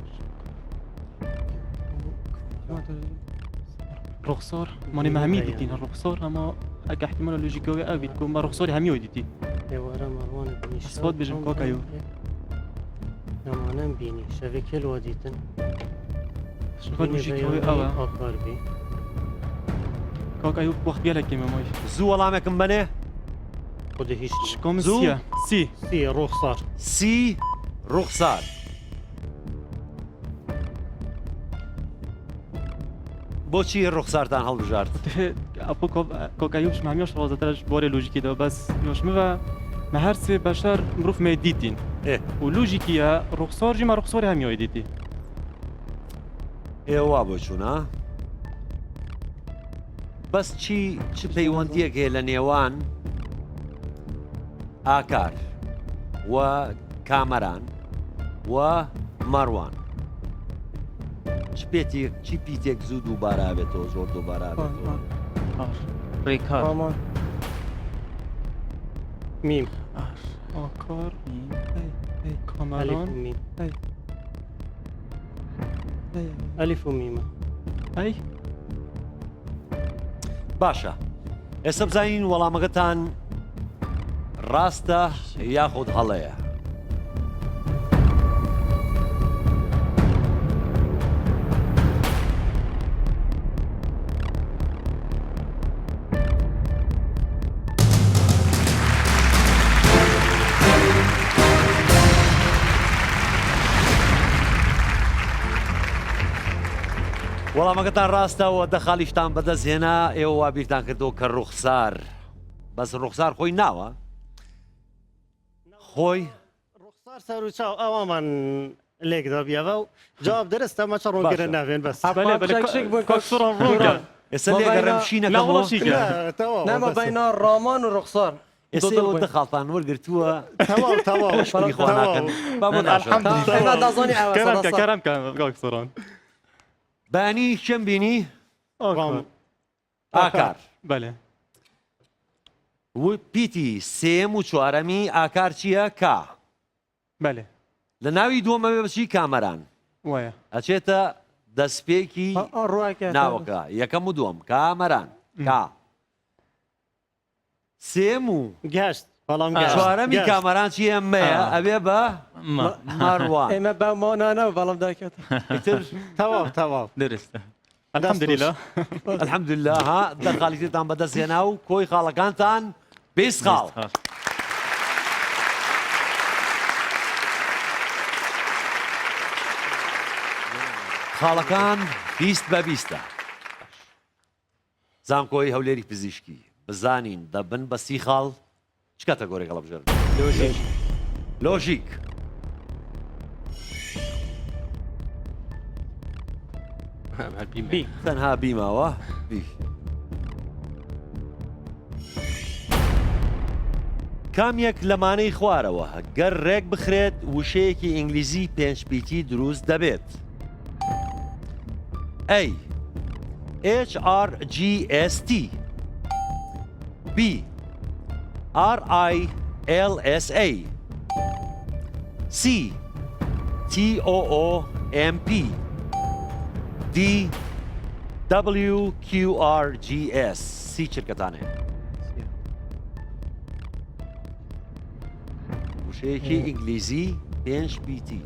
رخصار ماني ما همي ديتين الرخصار اما اك احتمال لوجيكوي ابي تكون ما رخصار همي وديتي ايوا مروان بني صوت بجن كوكايو نمانم بيني شبكه الوديتن شكون لوجيكوي اوا اخر بي كوكايو وقت بيالك كيما ماي زو وەڵامێکم بنێ خود هیچ شكون سي رخصار سی ڕوخسار بۆچی ڕوخسارتان هەڵبژارد؟ ئەپۆ کۆکایوش مامیۆش ڕۆزەتەش بۆرێ لۆژیکی دەوە بەس یۆشمەوە مە هەر سێ بەشەر مرۆڤ مێ دیتین و لوژیکیە ڕوخسۆر ژیمە ڕوخسۆری هەمیەوەی دیتی ئێوە بۆ چوونە بەس چ پەیوەندیەک هەیە لە نێوان ئاکار و کامەران و مەڕوان چی پیتێک زوو دووبارە بێتەوە زۆر دووبارە بێتەوە ڕێکار میم ئاکار ألف کامەران وميم ألف وميم ئەی باشە ئێستا بزانین وەڵامەکەتان ڕاستە یاخود هەڵەیە وەڵامەکەتان ڕاستەوە دەخالیشتان بەدەستهێنا ئێوە وا بیرتان کردەوە کە ڕوخسار بەس ڕوخسار خۆی ناوە خۆی ڕوخسار سەر و چاو ئەوەمان لێکدا بیاوە و جواب دەرستە مەچە ڕۆگەرە ناوێن بەس ئێستا لێگەڕێم شینەکەمەوە نامە بەینا ڕامان و ڕوخسار ئێستا ئێوە دەخاڵتان وەرگرتووە خۆناکەن بانی چەم بینی؟ ئاکار بەێ پیتی سێم و چوارەمی ئاکار چییە؟ کا بەێ لە ناوی دووەمە بەچی کامەران وایە ئەچێتە دەستپێکی ناوەکە یەکەم و دووەم کامەران کا سێم و گەشت چوارەمی کامەران چیە مەیە ئەبێ بە مەڕوان ئێمە بەمانانە بەڵام داکات تەواو درستە الحەمدلله الحەمدلله ها دەخالیتتان بەدەستهێنا و کۆی خاڵەکانتان بیست خاڵ خاڵەکان بیست بە بیستە زانکۆی هەولێری پزیشکی بزانین دەبن بە سی خاڵ چ کاتەگۆرێک هەڵبژێن لۆژیک تەنها بیماوە بی کامێک لەمانەی خوارەوە گەر ڕێک بخرێت وشەیەکی ئینگلیزی پێنجپیتی دروست دەبێت A HRGST B RILSA C TOOMP D WQRGS سی چرکەتانێ وشەیەکی ئینگلیزی پێنج پیتی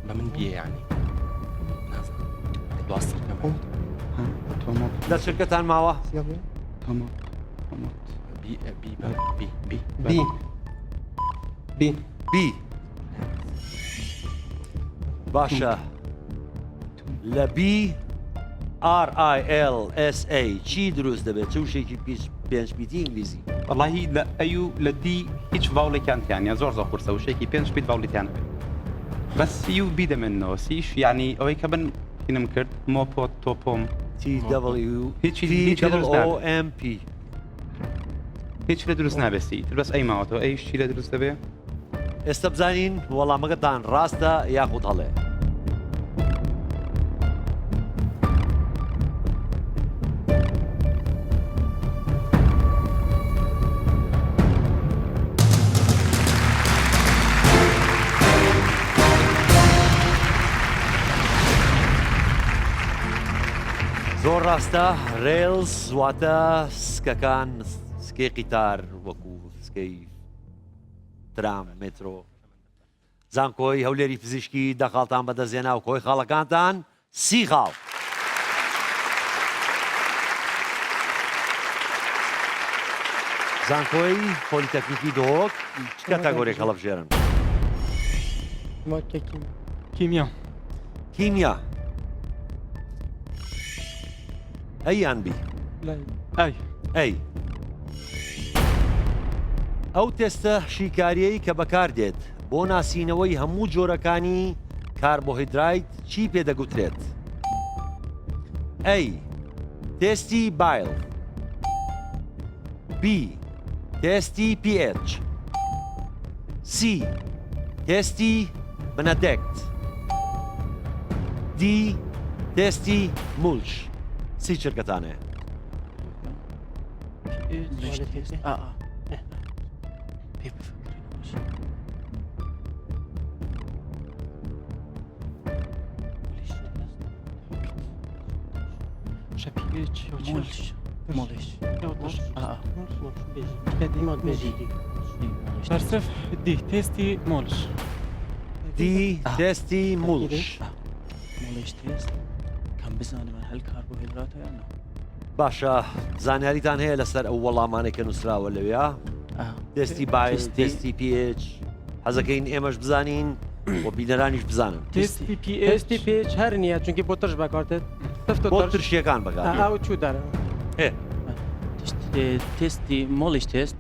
بمن بيه يعني توصل كمان لە چرکەتان ماوە بي بي بي بي بی بی بی باشە لە بی RILSA چی دروست دەبێت چ وشێکی پێنج پیتی ئینگلیزی والله لە ئەو لە دی هیچ ڤاوڵێکیان زۆر زۆر قورسە وشێکی پێنج پیت ڤاوڵێتیان بەس سی و بی دەمێنەوە سیش یعنی ئەوەی کە بن فینم کرد مۆپۆت تۆپۆم TWOMP هیچ لە دروست نابێتی تر بەس ئەی ماوەتەوە ئەی شی لە دروست دەبێ ئێستا بزانین وەڵامەکەتان ڕاستە یاخود هەڵێ زۆر ڕاستە ڕێلز واتە سکەکان سکەی قیتار وەکو سکەی ترام مترۆ زانکۆی هەولێری پزیشکی دەخاڵتان بەدەستێنا و کۆی خاڵەکانتان سی خاڵ زانکۆی پۆلیتەکنیکی دۆک چ کاتەگۆرێک هەڵبژێرن کیمیا کیمیا ئەیان بی ئەی ئەو تێستە شیکاریەی کە بەکاردێت بۆ ناسینەوەی هەموو جۆرەکانی کاربۆهیدرایت چی پێدەگوترێت؟ ئەی تێستی بایل، بی تێستی pH، سی تێستی بنەدەکت، دی تێستی مولش. سی چرکەتانەیە. برسف دي تيستي مولش دی تێستی مولش. مۆڵش تێست کەم بزانم هەل کاربۆهیدراتە یان باشە زانیاریتان هەیە لەسەر ئەو وەڵامانێک کە نووسراوە لەوێ؟ تێستی بایل، تێستی pH حەزەکەین ئێمەش بزانین و بینەرانیش بزانن. تيستي بي اتش هر نية چونكي بوترش بكارتت بۆ ترشیەکان بەکار او چو داره تێستی مۆڵش تێست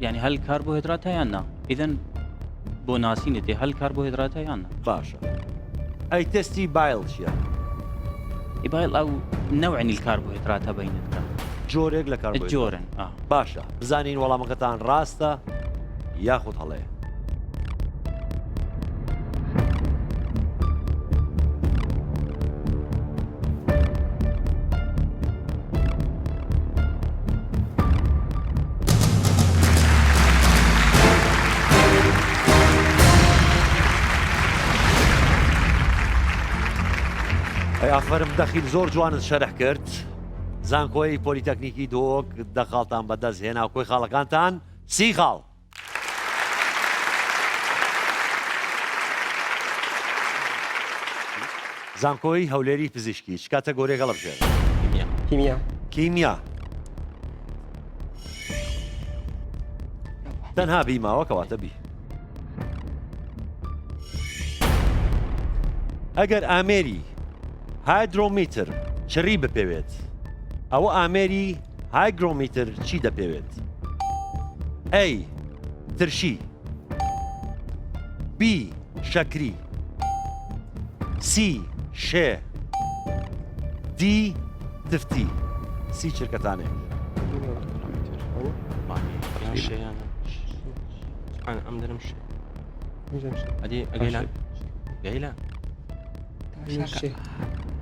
ینی هەل کاربۆهیدراتە یان نا ئیدەن بۆ ناسینێتی هەل کاربۆهیدراتە یان نا باشە. ئەی تێستی بایل چییە؟ ئیبایل ئەو نەوعنی الکاربۆهیدراتە بینتکە جۆرێک لە کاربۆهیدرات جۆرن. باشە بزانین وەڵامەکەتان ڕاستە یاخود هەڵەیە. ئافرم دەخیل زۆر جوانت شەرح کرد. زانکۆی پۆلیتەکنیکی دۆک دەخاڵتان بەدەست هێنا و کۆی خاڵەکانتان سی خاڵ. زانکۆی هەولێری پزیشکی چ کاتەگۆریە گەڵە بژێر؟ کیمیا. تەنها بیماوە کەواتە بی. ئەگەر ئامێری هایدرۆمیتر چڕی بپێوێت ئەوە ئامێری هایگرۆمیتر چی دەپێوێت؟ ئەی ترشی، بی شەکری، سی شێ، دی تفتی. سی چرکەتانێ. ئەم دەرم شێ ئەدی ئەگەیلان گەیلان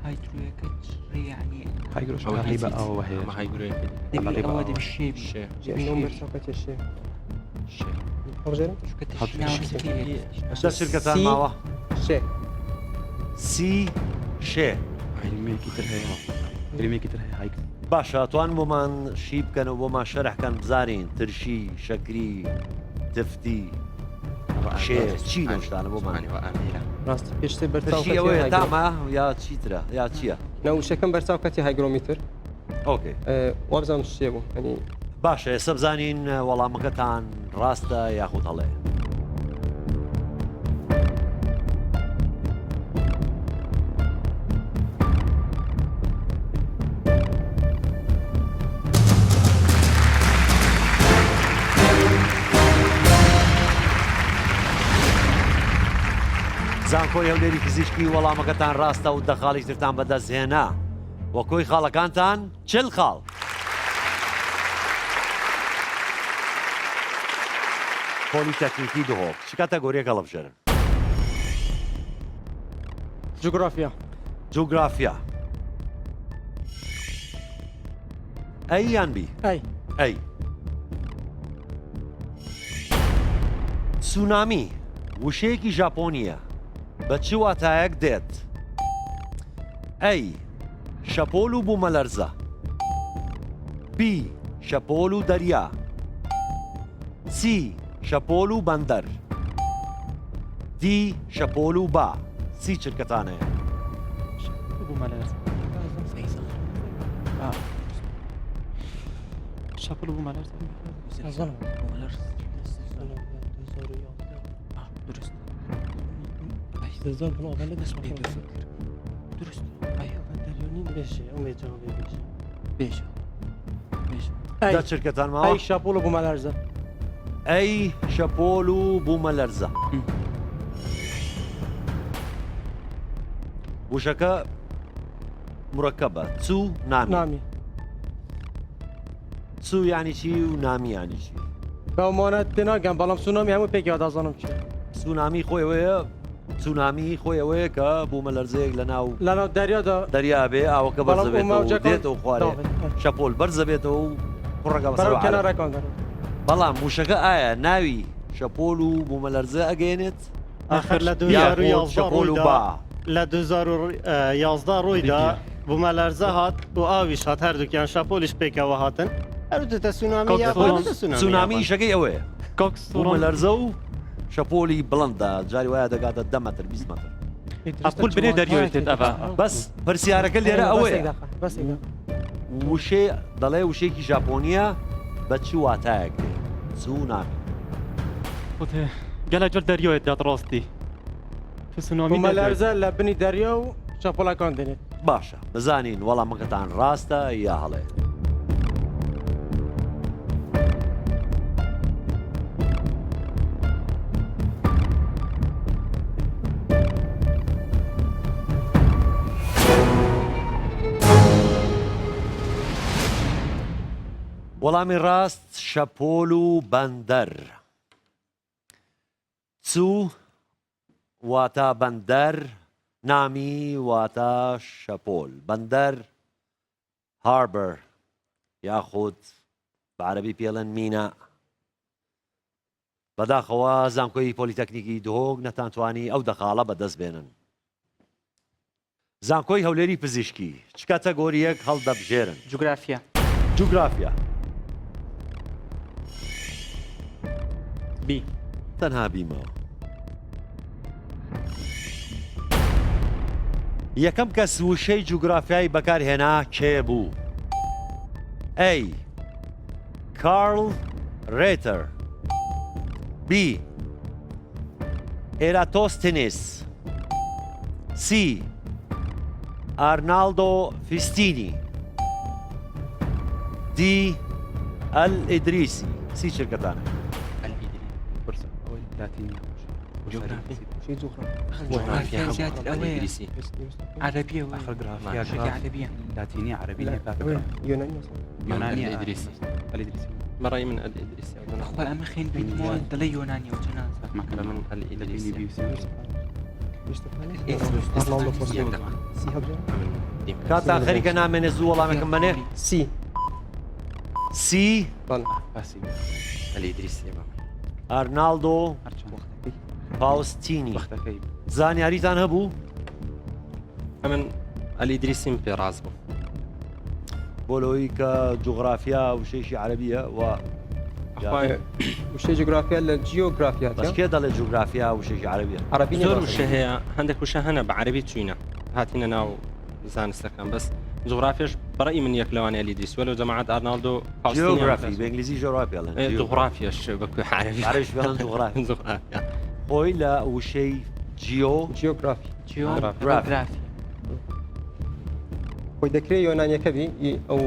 هايدرويكا يعني هايجروش غريبة أو وهي هايجرويكا الأوادم الشيب النوم برساقة الشيء الشيء أرجع شو شركتان ماوە؟ سی شێ. باشە توان بۆمان شی بکەنەوە بۆمان شەرحکەن بزانین ترشی شەکری تفتی شێ چی نەشتانە بۆمان ڕاست پێشتر بەرەوەیە تامە یا چیترە یا چییە؟ ناوشەکەم بەرچاوکەتی هایگرۆمیتر. ئۆکێ وابزانم شتێ بوو ئەنی باشە ئێستا بزانین وەڵامەکەتان ڕاستە یاخود هەڵەیە. زانکۆی هەولێری پزیشکی وەڵامەکەتان ڕاستە و دەخاڵی ترتان بەدەستهێنا وەکۆی خاڵەکانتان چل خاڵ. پۆلیتەکنیکی دهۆک چ کاتەگۆریەک هەڵەبژێرن؟ جغرافيا جوگرافیا. ئەی یان بی؟ ئەی سونامی وشەیەکی ژاپۆنیە بە چ واتایەک دێت؟ ئەی شەپۆل و بوومەلەرزە، بی شەپۆل و دەریا، سی شەپۆل و بەندەر، دی شەپۆل و با. سی چرکەتانەیە. شەپۆل و بوومەلەرز درست. بێژێ ئەمێ جوابێ بێژێ بێژە دا چرکەتانماوە ئەی شاپۆڵ بوومە لەرزە ئەی شەپۆل و بوومە لەرزە وشەکە مرەکەبە چوو نامی چوو یانی چی و نامی یانی چی بەمانە تێناگەم بەڵام سونامی هەموو پێکی دازانم چی سونامی خۆیەوەیە سونامی خۆیەوەیە کە بوومە لەرزەیەک لەناو دەریادا دەریا بێ ئاوەکە بەرزە بێتەوە دێتەوە خوارێ شەپۆل بەرزە بێتەوە و کوڕەکە کەنارەکان بەڵام وشەکە ئایا ناوی شەپۆل و بوومە لەرزە ئەگەێنێت آخر لە 2011 ڕوویدا بوومە لەرزە هات و ئاویش هات هەردووکیان شەپۆلیش پێکەوە هاتن هەردووتە سونامی ئیشەکەی ئەوەیە بوومە لەرزە و شەپۆلی بڵندە جاری وایە دەگاتە 10 مەتر 20 مەتر ئەپول بنێ دەریۆێتێت ئەڤ بەس پرسیارەکە لێرە ئەوەیە وشێ دەڵێ وشێکی ژاپۆنیە بە چی واتایەک دێ سونامی گەلە جۆر دەریۆێت دات ڕاستی بوومە لەرزە لە بنی دەریا و شەپۆڵەکان دێنێت باشە بزانین وەڵامەکەتان ڕاستە یا هەڵێ وەڵامی ڕاست شەپۆل و بەندەر چوو واتە بەندەر نامی واتە شەپۆل بەندەر هاربەر یاخود بە عەرەبی پێڵێن مینە بەداخەوە زانکۆی پۆلیتەکنیکی دهۆک نەتانتوانی ئەو دەقاڵە بەدەست بێنن زانکۆی هەولێری پزیشکی چ کاتەگۆریەک هەڵدەبژێرن جوگرافیا بی تەنها بیمەوە یەکەم کەس وشەی جوگرافیایی بەکارهێنا کێ بوو ئەی کارل ڕێتەر بی ئێراتۆستێنس سی ئارنالدۆ فیستینی دی ئەل ئیدریسی سی شرکەتانە جغرافيا زيادة الأوائل عربية عربية لاتينية عربية يونانية الإدريسي مرأي من الإدريسي أخوة أما خين بين مو دلي يونانية وجناز مكلا من الإدريسي کاتا خەریکە نامێنێ زوو وەڵامێکم بەنێ سی الإدريسي ئارنالدۆ پاوستینی زانیاریتان هەبوو من الإدريسي پێڕاز بوو بۆ لەوەی کە جوغرافیا وشەیەکی عەرەبیە و وشەی جوگرافیا لە جیۆگرافیا بەس کێ دەڵێ جوغرافیا وشەیەکی عەرەبیە زۆر وشە هەیە هەندێک وشە هەنە بە عەرەبی چوینە هاتینە ناو زانستەکان بەس جغرافیاش بەڕێی من یەک لەوانەیە الإدريسي وەلو جەماعەت ئارنالدۆ جیۆگرافی بە ئینگلیزی جۆگرافیا بڵێن جغرافیاش بە عەرەبی عەرەبیش بڵێن جوغرافیا خۆی لە وشەی جیۆگرافی خۆی دەکرێت یۆنانیەکە بی ئەو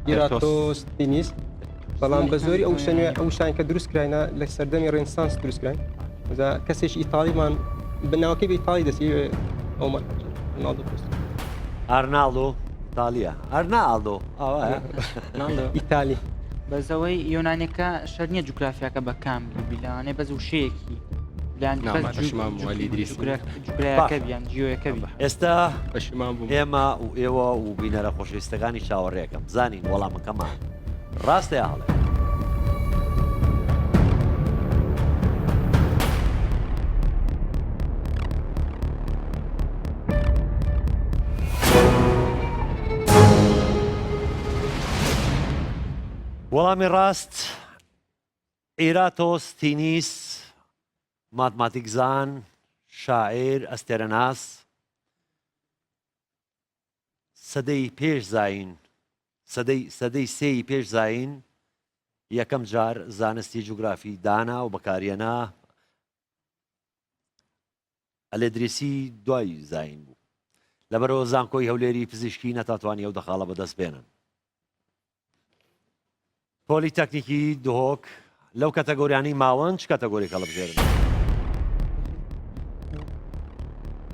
ئیراتۆستینیس بەڵام بە زۆری ئەو شەنوێ ئەو شان کە دروست کراینە لە سەردەمی ڕێنسانس دروست کراین کەسێکی ئیتالیمان بناوەکەی بە ئیتالی دەسی ئەو ئارنالدۆ ئیتالیا ئارنالدۆ ئیتالی بەزەوەی یۆنانیەکە شەر نییە جوگرافیاکە بە کاملی بیلانێ بەز وشەیەکی جوگرایەکە بیان جیۆیەکە بی ئێستا ئێمە و ئێوە و بینەرە خۆشەویستەکانی چاوەڕێەکەم زانین وەڵامەکەمان ڕاستە یا هەڵێ وەڵامی ڕاست ئێراتۆستینیس ماتماتیکزان شاعیر ئەستێرەناس سەدەی پێش زاین سەدەی سێی پێش زاین یەکەم جار زانستی جوگرافی دانا و بەکارهێنا ئەلێدریسی دوای زاین بوو لەبەرەوە زانکۆی هەولێری پزیشکی نەتاتوانی ئەو دەخاڵە بەدەست بێنن. پۆلیتەکنیکی دهۆک لەو کەتەگۆریانی ماوەن چ کەتەگۆریەکە هەڵبژێرن؟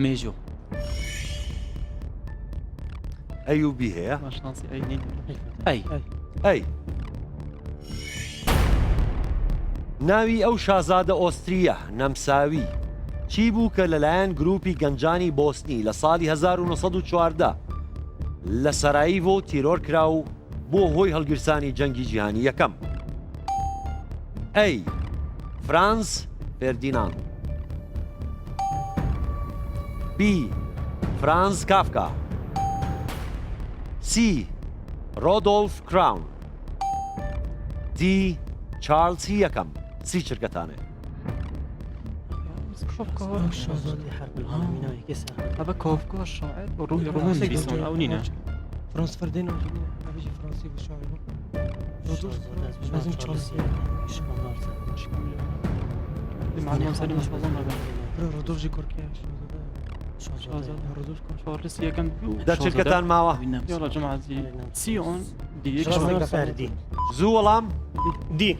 مێژۆ ئەی و بی هەیە؟ ئەی ناوی ئەو شازادە ئۆستریە نەمساوی چی بوو کە لەلایەن گروپی گەنجانی بۆسنی لە ساڵی 1940 لە سەراییڤۆ تیرۆر کرا و بۆ هۆی هەڵگیرسانی جەنگی جیهانی یەکەم؟ ئەی فرانس فێردیناند، بی فرانس کافکا، سی رۆدۆلف کراون، دی چارلز یەکەم. سی چرکەتانێ شازادەی حرب العالمینەوەی کێسا هذا كافكا الشاعر رومانسي بيسون او نينا فرانس فردين وجدنا أبيجي فرنسي بالشاعر لازم تشارلز معلم سالم مش بظن رودولف كوركياش شارلز يكم دا چرکەتان ماوە؟ يلا جماعة سيون دي فردي زوو وەڵام؟ دی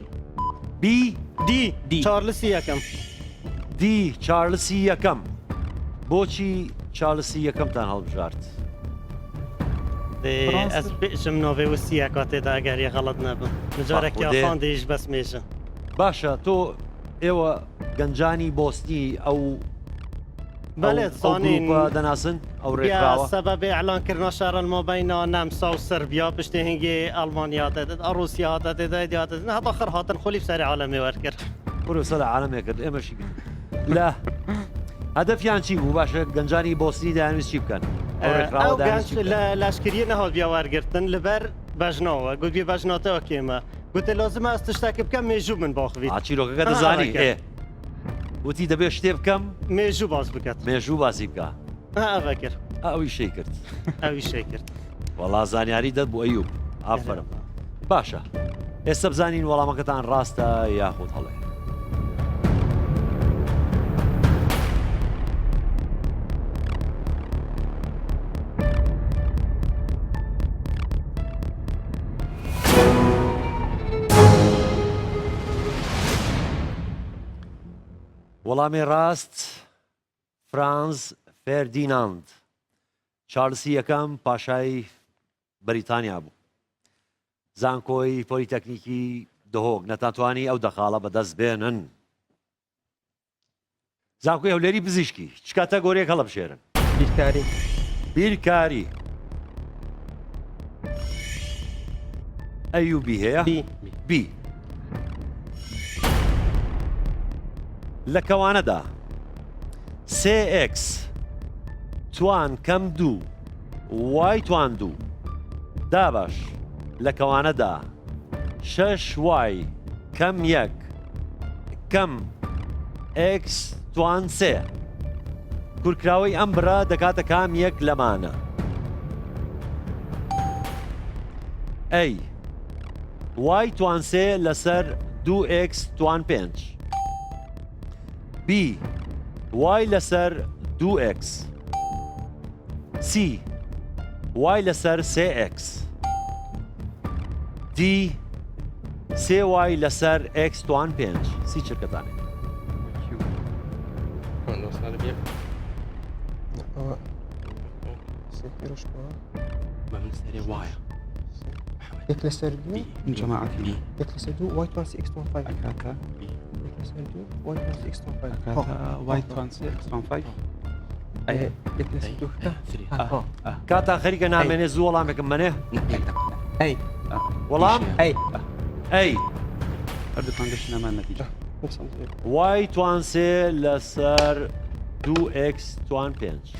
بی دی چارلسی یەکەم. دی چارلسی یەکەم. بۆچی چارلسی یەکەمتان هەڵبژارد؟ ئەس بێژم نۆڤێ وسیە کاتێدا ئەگەری غەڵەت نەبم نجارێکی ئافان دێژ بەس مێژە. باشە تۆ ئێوە گەنجانی بۆستی ئەو بەڵێ زانین دەناسن ئەو ڕێکراوە سەبەبێ ئەعلانکردنا شارە المابەینا نەمسا و سربیا پشتێ هەنگێ ئەڵمانیا دەدێت ئەڕوسیا دەدێت دیاتێت هەتا خەر هاتن خۆلی سەری عالەمێ وەرکرد وەرە سەر عالەمێ کرد ئێمەشی لە هەدەفیان چی بوو؟ باشە گەنجانی بۆستی دەیانویست چی بکەن؟ ئەو گەنج لە لاشکریە نەهات بیا وەرگرتن لەبەر بەژنەوە گوت بێ بەژناتەوە کێمە گوتە لازمە ئەس تشتێک بکەم مێژوو من باخوی چیرۆکەکە دەزانی ئێ وتی دەبێت شتێ بکەم مێژوو باز بکات مێژوو باسی بکە ئەوە کرد ئەوی شەی کرد ئەوی شەی کرد وەڵا زانیاری دەت بۆ ئەیوب ئافرم باشە ئێستا بزانین وەڵامەکەتان ڕاستە یاخود هەڵێ وەڵامی ڕاست فرانس فێردیناند چارلسی یەکەم پاشای بەریتانیا بوو زانکۆی پۆلیتەکنیکی دهۆک نەتانتوانی ئەو دەخاڵە بەدەست بێنن زانکۆی هەولێری پزیشکی چ کاتەگۆریەک هەڵەبژێرن بیرکاری بیرکاری ئەیوبی هەیە بی لە کەوانەدا CX توان کەم دوو وای توان دوو دابش لە کەوانەدا 6 وای کەم یەک کەم X توان سێ کورکراوەی ئەم برا دەکاتە کام یەک لەمانە ئەی وای توان سێ لەسەر 2X توان 5 B وای لەسەر 2X C وای لەسەر 3X D 3 وای لەسەر X توان 5 سی چرکەتانێ يك لسر دو جماعة يك لسر دو واي توان سي اكس توان 5 أكاتا يك لسر دو واي توان سي اكس توان 5 أكاتا واي توان سي اكس توان 5 أي يك لسر دو کاتا خەریکە نامێنێ زوو وەڵامێکم منێ أي وەڵام أي أي هەردووکان گەشتە نامان نەتیجە وای توان سێ لەسەر 2X توان 5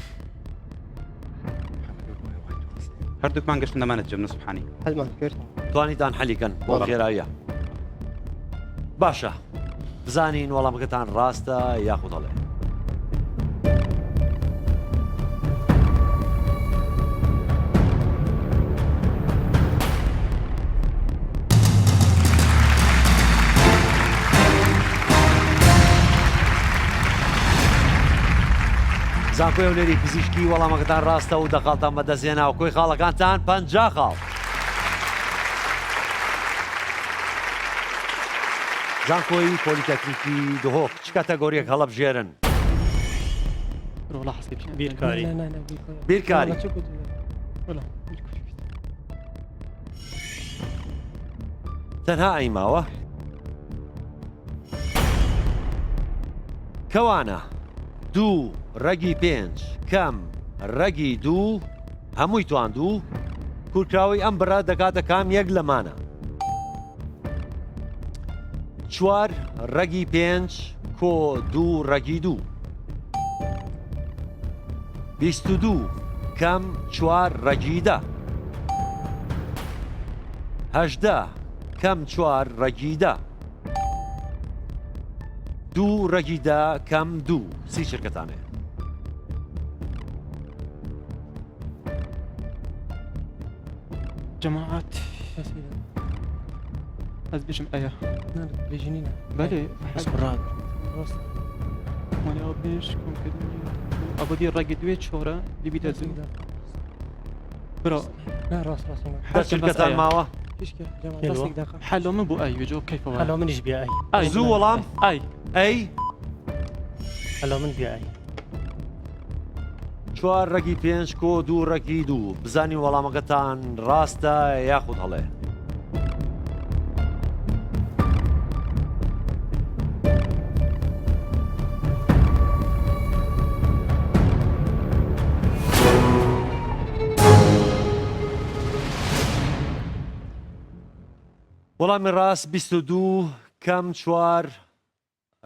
هەردووکمان گەشتە نامانە جەم سبحانی هەلمان کرد توانیتان حەلیکەن بۆ خێراییە باشە بزانین وەڵامەکەتان ڕاستە یاخود هەڵێ زانکۆی هەولێری پزیشکی وەڵامەکەتان ڕاستە و دەقاڵتان بەدەستێنا و کۆی خاڵەکانتان 50 خاڵ. زانکۆی پۆلیتەکنیکی دهۆک چ کاتەگۆریەک هەڵەبژێرن؟ بیرکاری. بیرکاری. تەنها ئەیماوە کەوانە 2 ڕەگی 5 کەم ڕەگی 2 هەمووی تواندوو کورکراوی ئەم بڕە دەکاتە کام یەک لەمانە 4 ڕەگی 5 کۆ 2 ڕەگی 2 22 کەم 4 ڕەگی 10 18 کەم 4 ڕەگی 10 2 ڕەگی 10 کەم 2 سی شرکەتانەیە. جماعات از بيجم ايه بيجنينا بله اسبراد راس وانا بيش كم كده ابو دي الراجل دويت شورا اللي بيتا زين برا لا راس بس شركتان ماوه ايش كده جماعه راسك داخل حلو من بو اي بيجو كيف هو حلو منش بيا اي زو والله اي حلو من بيا اي 4 ڕەگی 5 کۆ 2 ڕەگی 2 بزانی وەڵامەکەتان ڕاستە یاخود هەڵێ. وەڵامی ڕاست 22 کەم 4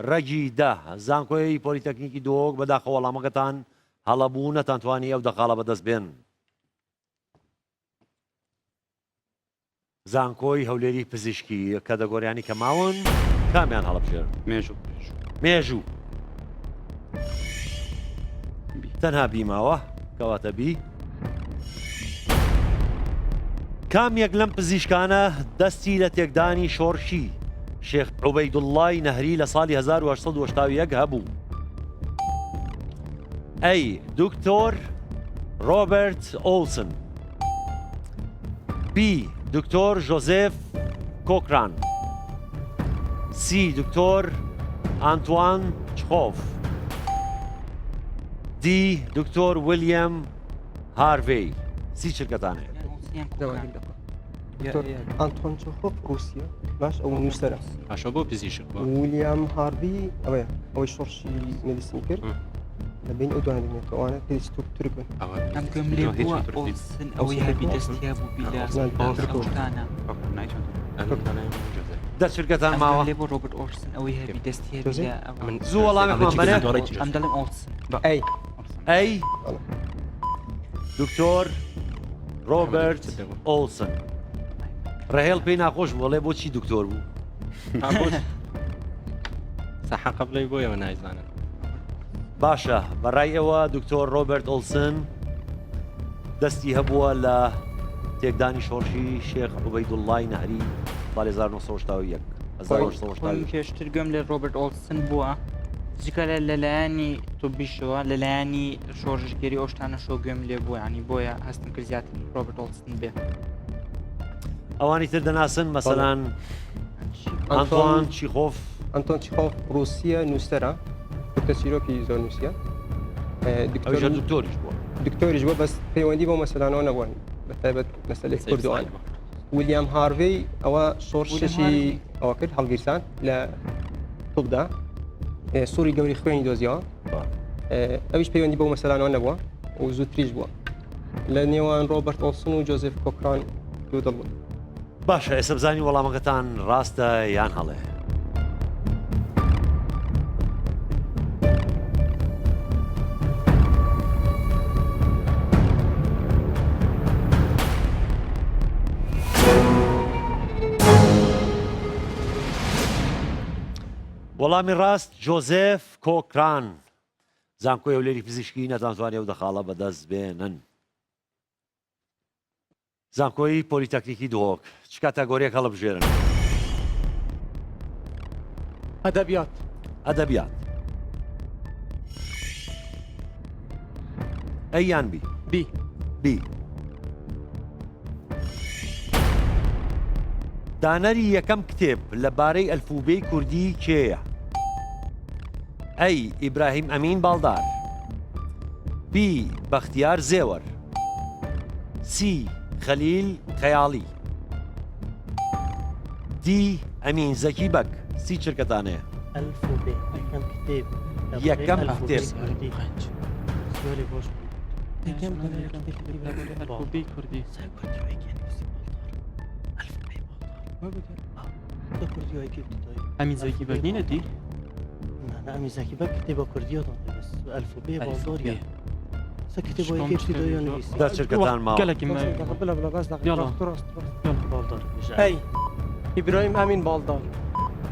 ڕەگی 10 زانکۆی پۆلیتەکنیکی دۆک بەداخە وەڵامەکەتان هەڵەبوو نەتانتوانی ئەو دەقاڵە بەدەست بێن. زانکۆی هەولێری پزیشکی کە دەگۆریانی کە ماون کامیان هەڵەبژێر؟ مێژوو تەنها بیماوە کەواتە بی. کامێک لەم پزیشکانە دەستی لە تێکدانی شۆڕشی شێخ عوبەیدوڵڵای نەهری لە ساڵی 1881 هەبوو؟ A. دکتۆر ڕۆبرت ئۆلسن B. دکتۆر ژۆزێف کۆکران C. دکتۆر ئانتوان چخۆف D. دکتۆر ویلیام هارڤێی سی شرکەتانەیە. دكتور أنطون تشوخوف روسيا باش أو نوسترا عشان بو بزيشك ويليام هارفي أو شورشي ميديسين كير بين أدوان دنيا كوانا كيس تركن أم كملي بوا أوسن أو يهبي دستيابو بلا أوشتانا ده شركتان ماوا أم كملي روبرت أورسن أو يهبي دستيابو بلا زو والله مكمان بني أم دلم أورسن أي دكتور ڕۆبرت ئۆلسن ڕێهێڵ پێی ناخۆش بۆڵێ بۆچی دکتۆر بوو؟ سەحەقە بڵێ بۆیەوە نایزانن. باشە بەڕای ئێوە دکتۆر ڕۆبرت ئۆلسن دەستی هەبووە لە تێکدانی شۆڕشی شێخ عوبەیدوڵڵای نەهری ساڵی 1970 پێشتر گوێم لێ ڕۆبرت ئۆلسن بووە جکە لەلایانی توبیشەوە لەلایانی شۆڕژگەری ئەو شتانە شۆ گوێم لێ بووە ینی بۆیە هەستم کرد زیاتر ڕۆبرت ئۆلسن بێ. ئەوانی تر دەناسن مەسەلەن ئانتوان چیخۆف ئەنتۆن چیخۆف رووسیا نووسەرە دکتۆر چیرۆکی زۆر نووسە دکتۆریش بووە دکتۆریش بووە بەس پەیوەندی بۆ مەسەلانەوە نەبووە بەتایبەت مەسەلەی کوردوان. ویلیام هارڤی ئەوە شۆڕشی ئەوە کرد هەڵگیرسان لە توبدا سووری گەوری خوێنی دۆزیەوە ئەویش پەیوەندی بۆ مەسەلانەوە نەبووە و زووتریش بووە لە نێوان ڕۆبرت ئۆلسن و جۆزێف کۆکران دوو دڵبوون. باشە ئێستا بزانی وەڵامەکەتان ڕاستە یان هەڵێ. وەڵامی ڕاست جۆزێف کۆکران زانکۆی هەولێری پزیشکی نەتانتوانی ئەو دەخاڵە بەدەست بێنن. زانکۆی پۆلیتەکنیکی دۆک چ کاتەگۆریەک هەڵەبژێرن؟ ئەدەبیات ئەدەبیات ئەیان بی بی بی دانەری یەکەم کتێب لەبارەی ئەلفوبێی کوردی کێیە؟ ئەی ئیبراهیم ئەمین باڵدار، بی بەختیار زێوەر، سی خەلیل خەیاڵی، دی ئەمین زەکی بەک. سی چرکەتانەیە؟ ئەلفوبێ یەکەم کتێب یەکەم کتێب سوێری بۆش ئەلفوبێی کوردی ئەمین زەکی بەک نینە دی؟ ئەمین زەکی بەک کتێبە کوردیەوە ئەلفوبێ باڵدۆریە كتبوا كيف تدو يونيفيسي دا شركتان معه قالك بلا بلا قصدك يلا بالدار أي إبراهيم أمين بالدار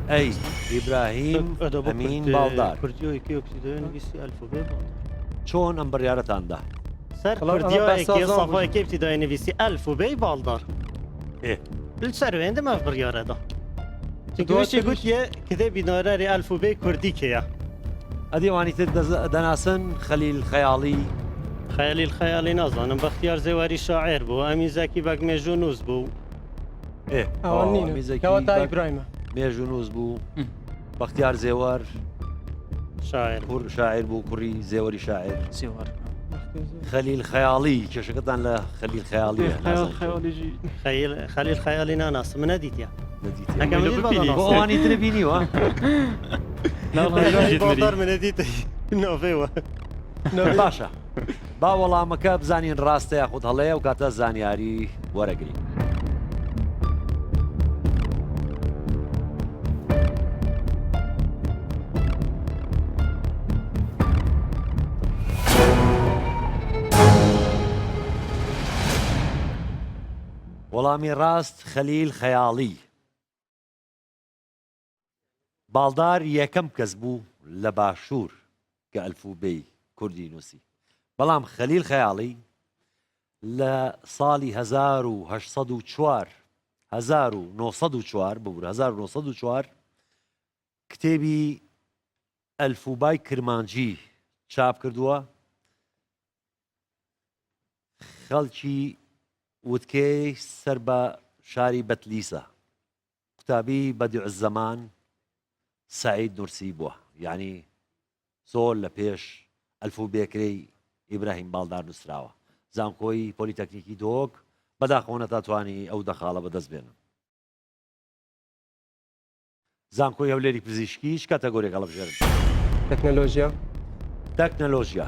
أي إبراهيم أمين بالدار كرديو كيف تدو يونيفيسي ألفوبي بالدار شون أم بريارتان ده سر كرديو كيف صفا كيف تدو يونيفيسي ألفوبي بالدار إيه بالسر وين ما في بريارة ده تقولش قلت يا كذا بناري ألفوبي كردي كيا أدي واني دناسن خليل خيالي خيالي الخيالي نازانم بختيار زواري شاعر بو أمين زكي بك ميجونوز بو إيه أمين زكي كواتا إبراهيم ميجونوز بو بختيار زوار شاعر بو كوري زواري شاعر خليل خيالي كشكتان له خليل خيالي خليل خيالي ناناس من نديتيا نديتيا واني تربيني وا لا والله بودر من نديتي نوفيوا باشە با وەڵامەکە بزانین ڕاستە یاخود هەڵەیە و کاتە زانیاری وەرەگری. وەڵامی ڕاست خەلیل خەیاڵی. باڵدار یەکەم کەس بوو لە باشوور کە ئەلفوبێی کوردی نووسی. بەڵام خەلیل خەیاڵی لە ساڵی 1904 ببوور 1904 کتێبی ئەلفوبای کرمانجی چاپ کردووە. خەڵکی وتکەی سەر بە شاری بەتلیسە. قوتابی بەدیع الزەمان سعید نورسی بووە، یعنی زۆر لە پێش ئەلفوبێکرەی ئیبراهیم باڵدار نووسراوە. زانکۆی پۆلیتەکنیکی دۆک بەداخەوە نەتاتوانی ئەو دەخاڵە بەدەست بێنن. زانکۆی هەولێری پزیشکیش کاتەگۆریێک هەڵبژێرن. تەکنەلۆژیا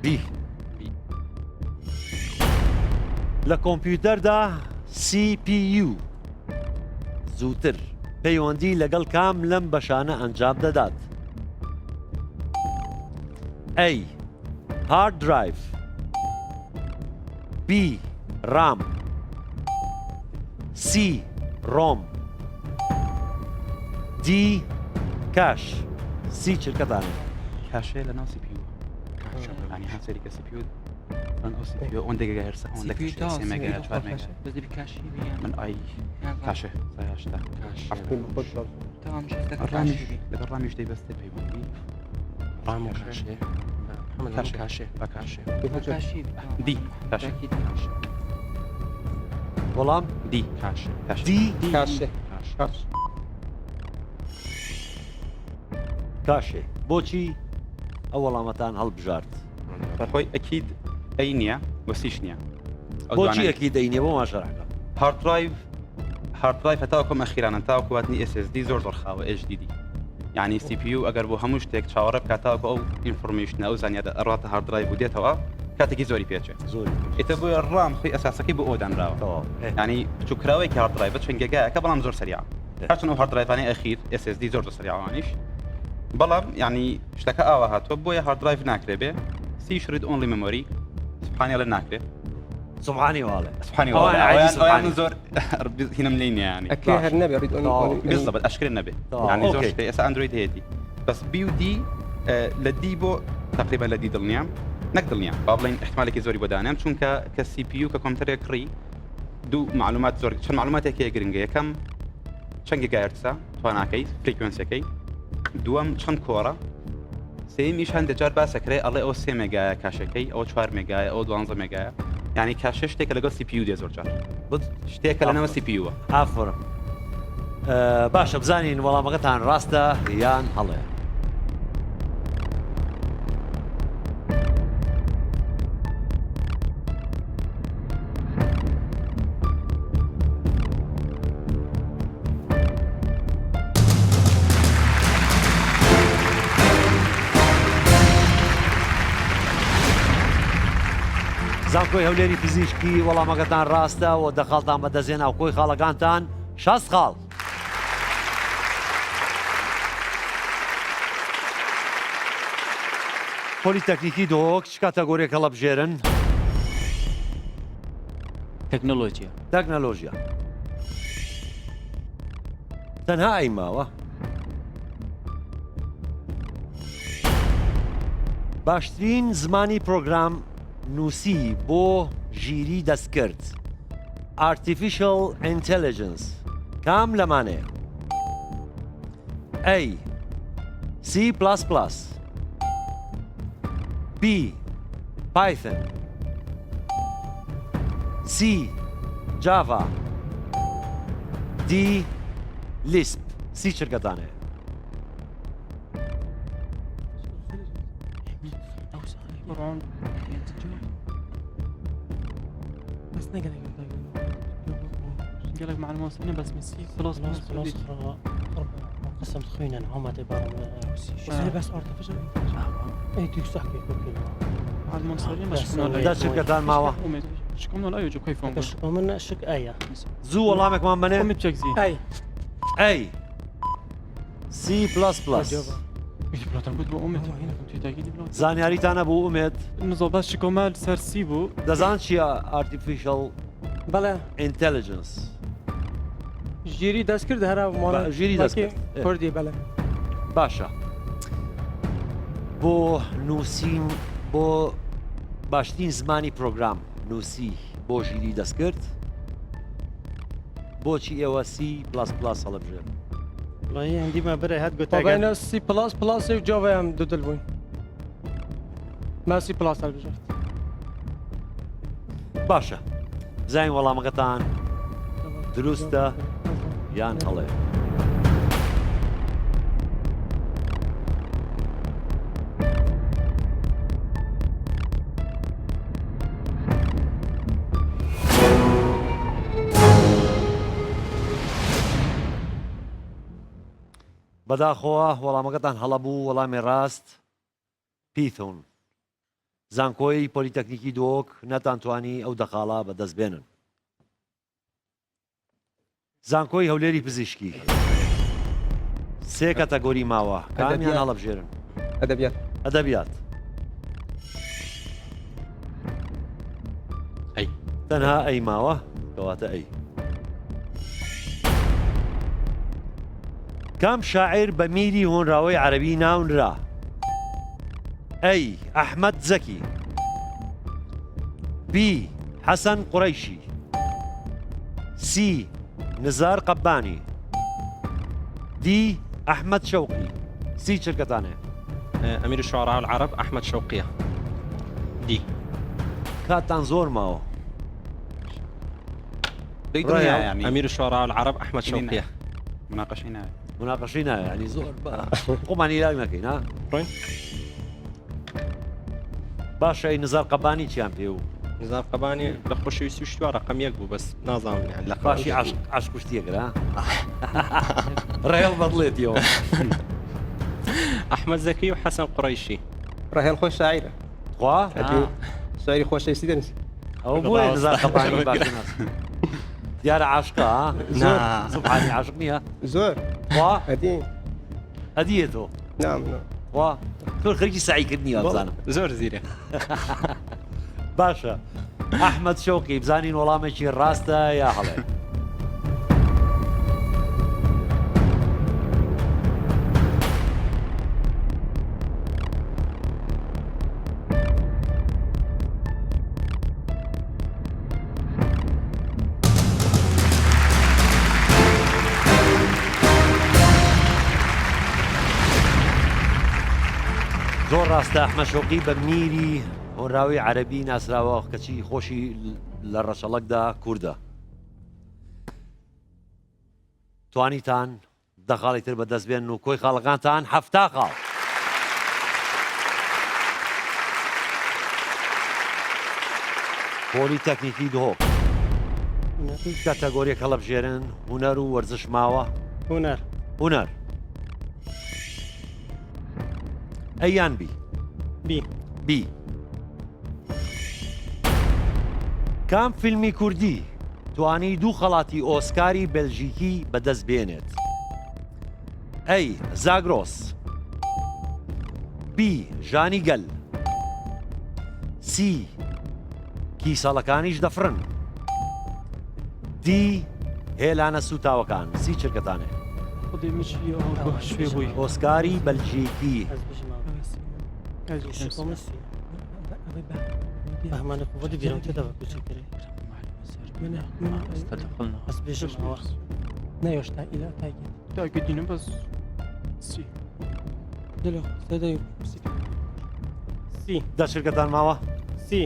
بی لە کۆمپیوتەردا CPU زووتر پەیوەندی لەگەڵ کام لەم بەشانە ئەنجام دەدات؟ A هارد درایڤ، B رام، C ڕۆم، D کاش. سی چرکەتانە کاشێ لە ناو CPU ینی هەر سەریکە CPU من ئەو CPU ئەوەن دەگە هەرسە ئەوەن دەکەش 3 مێگا 4 مێگا من ئای کاشێ سایاشتا لەگەڵ ڕامیش دەیبەستێ پەیوەندی ڕام و کاشێ کاشێ بە کاشێ دی کاشێ وەڵام دی کاشێ دی کاشێ کاشێ. بۆچی ئەو وەڵامەتان هەڵبژارد؟ بەخۆی ئەکید ئەی نییە وەسیش نییە. بۆچی ئەکید ئەی نییە بۆ ماشەڕەکە؟ هارد درایڤ هەتاوەکەم ئەخیرانە تاوەکواتنی SSD زۆر خاوە HDD، یعنی CPU ئەگەر بۆ هەموو شتێک چاوەڕێ بکاتاوەکە ئەو ئینفۆرمیشنە ئەو زانیادە ئەڕاتە هارد درایڤ و دێتەوە کاتێکی زۆری پێچێت. ئێتە بۆیە ڕام خۆی ئەساسەکەی بۆ ئەو دانراوە، ینی بچووکراوەیەکی هارد درایڤە چەنگەگایەکە بەڵام زۆر سەریع. هەرچەند ئەو هارد درایڤانەی ئەخیر SSD زۆر سەریعوانیش، بەڵام ینی شتەکە ئاوا هاتووە بۆیە هارد درایڤ ناکرێ بێ سی شرید ئۆنلی مەمۆری سبحانێ لە ناکرێت. سبحانی واڵێ سبحانی واڵێ زۆر هینم لێ نیانی هەر نەبێت بالضبط ئەشکرێ نەبێت، ینی زۆر شتێ ئێستا ئەندروید هەیەی بەس بی و دی لە دی بۆ تقریبا لە دی دڵنیام نەک دڵنیام با بڵین احتمالێکی زۆری بۆدانام چونکە کە CPU کە کۆمپیوتەرێک کڕی دوو معلومات زۆر چەند معلوماتێکی گرنگە. یەکەم چەند گیگاهرتزە تواناکەی فریکوێنسیەکەی دووەم چەند کۆڕە سێمیش هەندێک جار باسەکرێ ئەڵێ ئەو 3 مێگایە کاشەکەی ئەو 4 مێگایە ئەو 12 مێگایە یعنی کاشە شتێکە لەگەڵ CPU دێ زۆر جار شتێکە لەنەوە CPU-وە ئافرم باشە بزانین وەڵامەکەتان ڕاستە یان هەڵەیە. زانکۆی هەولێری پزیشکی وەڵامەکەتان ڕاستە و دەخاڵتان بەدەزێن ئەو کۆی خاڵەکانتان 6 خاڵ. پۆلیتەکنیکی دۆک چ کاتەگۆریەکە هەڵەبژێرن؟ تەکنۆلۆژیا. تەکنۆلۆژیا. تەنها ئەی ماوە. باشترین زمانی پرۆگرام نووسی بۆ ژیری دەستکرد. Artificial Intelligence کام لەمانەیە؟ A. C++. B. Python. C. Java. D. Lisp. سی چرکەتانەیە. بس قالك مع الموسمين بس مسي خلاص قسم خوينا هم تبارم بس ارتفيشال اي تيك تحكي كل مع المنصورين بس دا شركتان ماوا شكون ولا يجوا كيفهم من شك ايه زو والله ما بني قومي بشكزي اي سي بلس بلس زانیاریتانە بوو ئومێد نزۆباش کۆمال سەرسی بوو دەزان چیە ئارتیفیشەڵ بەڵێ ئینتەلیجنس ژیری دەستکرد هەرا ژیری دەستکرد کوردی بەڵێ باشە بۆ نووسین بۆ باشترین زمانی پرۆگرام نووسی بۆ ژیری دەستکرد بۆچی ئێوە سی پلاس پلاس هەڵەبژێن والله عندي ما برا هاد قلت بين سي بلاس بلاس وجافا ام دودل بوين ما سي بلاس البجرت باشە زین وەڵامەکەتان دروستە یان هەڵێ بەداخەوە وەڵامەکەتان هەڵەبوو وەڵامی ڕاست پیتۆن زانکۆی پۆلیتەکنیکی دۆک نەتانتوانی ئەو دەخاڵا بەدەست بێنن زانکۆی هەولێری پزیشکی سێ کەتەگۆری ماوە کامیان هەڵەبژێرن ئەدەبیات ئەدەبیات ئەی تەنها ئەی ماوە کەواتە ئەی کام شاعر بە میری هۆنراوەی عەرەبی ناونرا ئەی ئەحمەد زەکی بی حەسەن قوڕەیشی سی نزار قەبانی دی ئەحمەد شەوقی سی چرکەتانێ أمير الشعراء العرب أحمد شوقية دي کاتان زۆر ماوە يعني أمير الشعراء العرب أحمد شوقية مناقشەی نایە ینی زۆر قۆمانی لاگ نەکەین ها باشە نزار قەبانی چیان پێ و نزار قەبانی لە خۆشەویستی شتووە ڕقم یەک بوو بەس نازانم لە باشی عاشق کوشتیەکرا ڕێڵ بەدڵێتیەوە أحمد زكي وحسن قريشي ڕاهێڵ خۆش شاعرە خوا شاعری خۆشەویستی دەنووسی ئەو بۆیە نزار قەبانی باش دیارە عاشقە ها سوبحانی عاشق نییە زۆر وا هەدیە تۆ نام وا تۆ خەریکی سعیکردنی بزانم زۆر زیرە باشە ئەحمەد شەوقی بزانین وەڵامێکی ڕاستە یا هەڵێ زۆر ڕاستە ئەحمەد شەوقی بە میری هۆنراوی عەرەبی ناسراوە کەچی خۆشی لە ڕەشەڵەکدا کووردە. توانیتان دە خاڵی تر بەدەست بێن و کۆی خاڵەکانتان 7 خاڵ. پۆلی تەکنیکی دهۆک کاتەگۆریەک هەڵەبژێرن هونەر و وەرزش ماوە. هونەر ئەیان بی کام فیلمی کوردی توانی 2 خەڵاتی ئۆسکاری بەلژیکی بەدەست بێنێت؟ ئەی زاگرۆس، بی ژانی گەل، سی کیسەڵەکانیش دەفرن، دی هێلانە سوتاوەکان. سی چرکەتانێ ئۆسکاری بەلژیکی. بەهمانە قووەتی بیرەوتە دەوە کوچەکەی ئەس بێژم ئەوە نەیۆشتا ئیلا تاگەدینە بەس سی دە چرکەتان ماوە؟ سی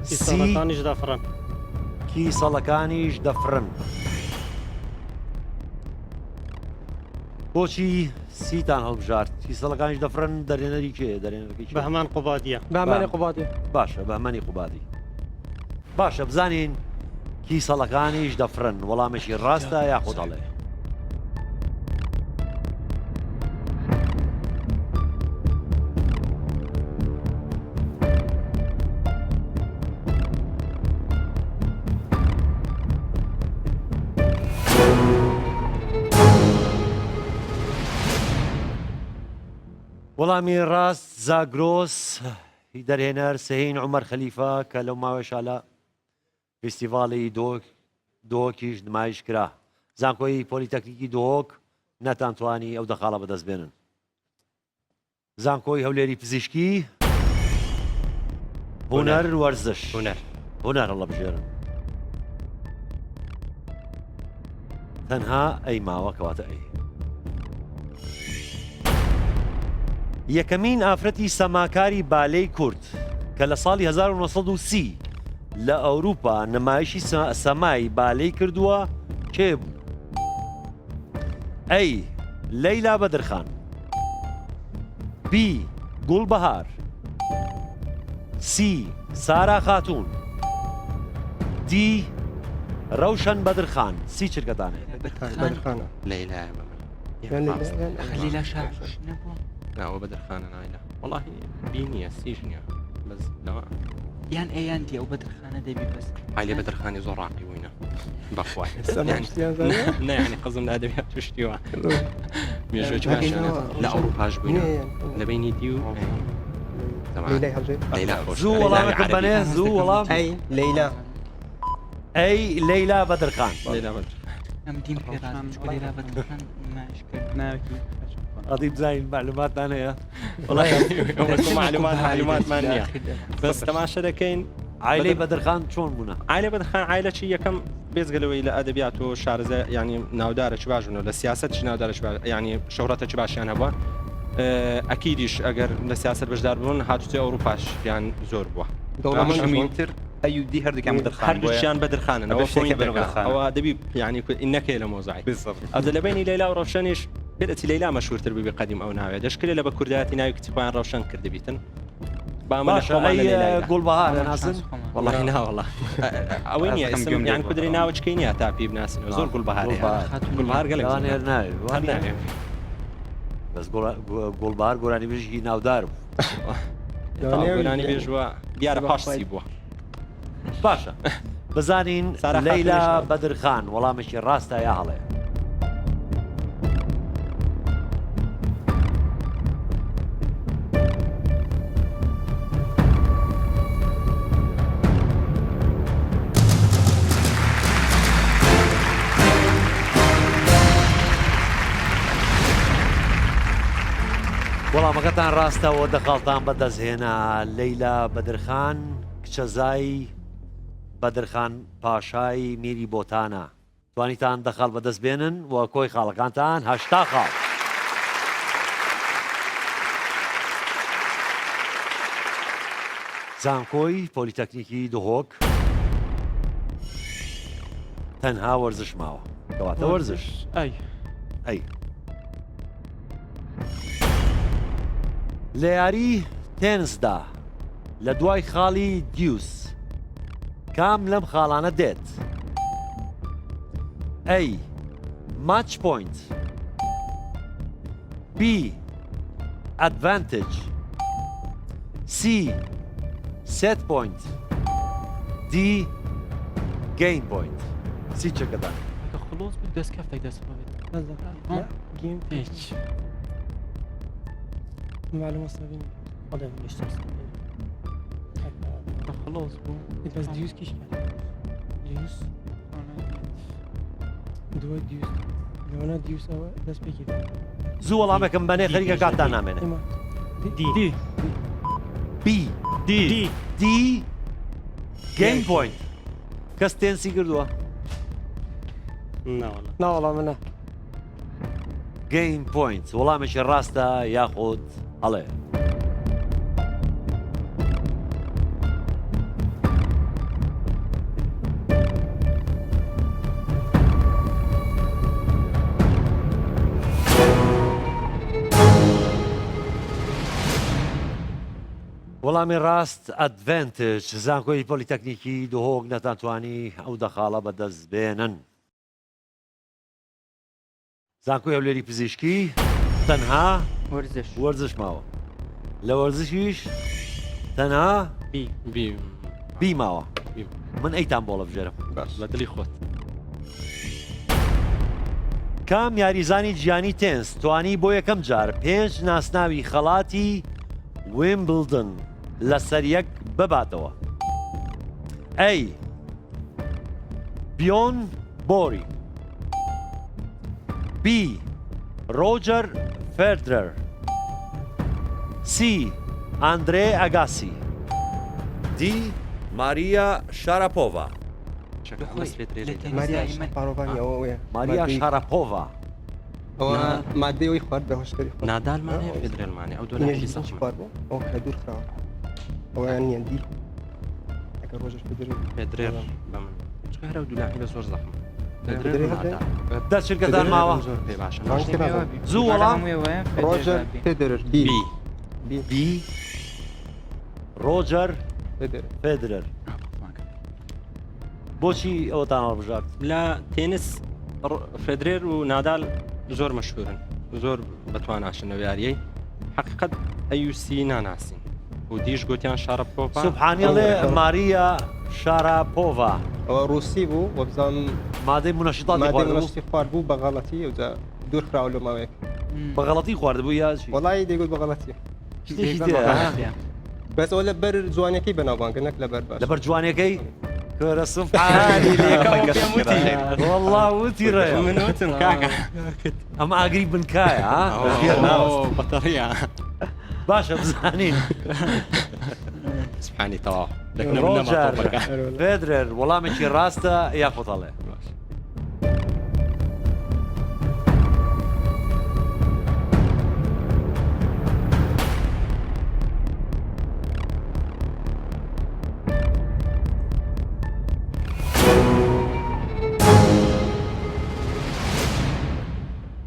کیسەڵەکانیش دەفرن. کیسەڵەکانیش دەفرن. بۆچی سیتان هەڵبژارد؟ کیسەڵەکانیش دەفرن دەرێنەری کێ؟ دەرێنەرەکەی بەهمان قوبادیە. باشە بەهمەنی قوبادی. باشە بزانین کیسەڵەکانیش دەفرن وەڵامێکی ڕاستە یاخود هەڵێ؟ وەڵامی ڕاست زاگرۆس هی دەرهێنەر سەهین عومەر خەلیفە کە لەو ماوەشە لە فستیڤاڵی دۆکیش نمایش کرا. زانکۆی پۆلیتەکنیکی دۆک نەتانتوانی ئەو دەخاڵە بەدەست بێنن. زانکۆی هەولێری پزیشکی هونەر وەرزش هونەر هەڵە بژێرن. تەنها ئەی ماوە کەواتە ئەی. یەکەمین ئافرەتی سەماکاری بالەی کورد کە لە ساڵی 1930 لە ئەوروپا نمایشی سەمای بالەی کردووە کێ بوو؟ ئەی لەیلا بەدرخان، بی گوڵبەهار، سی سارا خاتون، دی ڕەوشەن بەدرخان. سی چرکەتانێ لەیلا لەیلا شاش نەبووە؟ ناوە بەدرخانە نایلا وەڵاهی بینیە سیش نییە بەس لەوە یان ئەیان دی ئەو بەدرخانە دەبی بەس عیلێ بەدرخانی زۆر ڕاقی بووینە بەخوای نەیانی قزم دەبێت توشتیوە مێژوەی باشە لە ئەوروپاش بووینە لە بینی دی و زوو وەڵامەکەم بەنێ زوو وەڵام ئەی لەیلا بەدرخان. ئەم دیم پێران لەیلا بەدرخان نمایش کرد ناوێکی ئەدی بزانین معلوماتان هەیە؟ معلوماتمان نییە بەس تەماشە دەکەین. عیلەی بەدرخان چۆن بوونە؟ عیلە بەدرخان عیلەی یەکەم بێزگەلەوەی لە ئەدەبیات و شارەزە ینی ناودارە باش بوون و لە سیاسەتش ناودارش ینی شەهرەتە چ باشیان هەبووە. ئەکیدیش ئەگەر لە سیاست بەشدار بوون هاتوچێ ئەوروپاش یان زۆر بووە. دەوڵەمەندتر ئەیودی هەردەکان بەدرخان هەردووشیان بەدرخانن ئەوە دەبی ینی نەکەی لە مۆزای ئەدە لە بینی لەیلا و ڕەوشەنیش پێدەتی لەیلا مەشهورتر ببی قەدیم ئەو ناوێت دەشکلێ لە بە کوردایەتی ناوی کتیبان ڕەوشەن کردبیتن. گوڵبەهار ناسن والله ناوەڵە ئەوەی نییە ئێسم یان کودری ناوچکەی نییە تاپی بناسنەوە زۆر گوڵبەهار گوڵبەهار گەلێک بەس گوڵبەهار گۆرانی بژی ناودار بوو گۆرانی بێژوە دیارە پاشسی بووە. باشە بزانین لەیلا بەدرخان وەڵامێکی ڕاستە یا هەڵەیە؟ وەڵامەکەتان ڕاستەوە دەخاڵتان بەدەستهێنا. لەیلا بەدرخان کچەزای بەدرخان پاشای میری بۆتانە. توانیتان دەخەڵ بەدەست بێنن و کۆی خاڵەکانتان 8 خاڵ. زانکۆی پۆلیتەکنیکی دهۆک تەنها وەرزش ماوە کەواتە وەرزش ئەی لە یاری تێنسدا لە دوای خاڵی دیوس کام لەم خاڵانە دێت ئەی ماچ پۆینت بی ئەدڤانتج سی سێت پۆینت دی گەین پۆینت سی چەکەدان خلوص بود دەست کەفتێک دەست گیم هیچ معلومة سنبين قدم يشتغل خلاص بو بس ديوس كيش كان ديوس دو ديوس لو ديوس أو بس بيجي زوو وەڵامێکم بەنێ خەریکە کاتتان نامێنێ دی بی دی دی گەین پۆینت کەس تێنسی کردووە ناوەڵا منە گەین پۆینت وەڵامێکی ڕاستە یاخود هەڵێ وەڵامی ڕاست ئەدڤێنتج زانکۆی پۆلیتەکنیکی دهۆک نەتانتوانی ئەو دەخاڵە بەدەست بێنن زانکۆی هەولێری پزیشکی تەنها وەرزش ماوە لە وەرزشیش تەنها بی ماوە من ئەیتان بۆ لە بژێرم لە دڵی خۆت کام یاریزانی گیانی تێنس توانی بۆ یەکەم جار 5 ناسناوی خەڵاتی ویمبلدن لەسەر یەک بباتەوە ئەی بیۆن بۆری بی ڕۆجەر فێدرەر سی ئاندرێ ئەگاسی دی ماریا شارەپۆڤا ماریا شارەپۆڤا ئەوە مادەیەوەی خوارد بە هۆشتری نادالمانێ فێدرێلمانێ ئەو دۆنەی خوارد بوو ئەو کە دوور خراوە ئەویان نیەن دی ئەگەر ڕۆژش فێدرێر بە من هەرە و دولاحی بە زۆر زەخم دەست شرکەتان ماوە زۆر پێ باشە زوو وەڵام ڕۆژەر فێدرەر بی ڕۆجەر فێدرەر بۆچی ئەوەتان هەڵبژارد لە تێنس فێدرێر و نادال زۆر مەشهورن زۆر بەتواناشن لە یاریەی حقیقەت ئەیوسی ناناسین و دیش گوتیان شارەپۆڤا سوبحانیەڵێ ماریا شارەپۆڤا ئەوە ڕووسی بوو وە بزانم مادەی منەشیطاتی خوارد بوو بە غەڵەتی ئەوجا دوور خراوە لە ماوەیەک بە غەڵەتی خواردبوو یا وەڵی دەیگوت بە غەڵەتی بەس ئەوە لە بەر جوانەکەی بەناوبانگە نەک لەبەر باش لەبەر جوانەکەی کۆرە سوبحانی والله وتی ڕێ من وتم کاکە ئەمە ئاگری بنکایە بەتەڕیە باشە بزانین سبحانی تەواو ڕۆجەر فێدرەر وەڵامێکی ڕاستە یاخۆت هەڵێ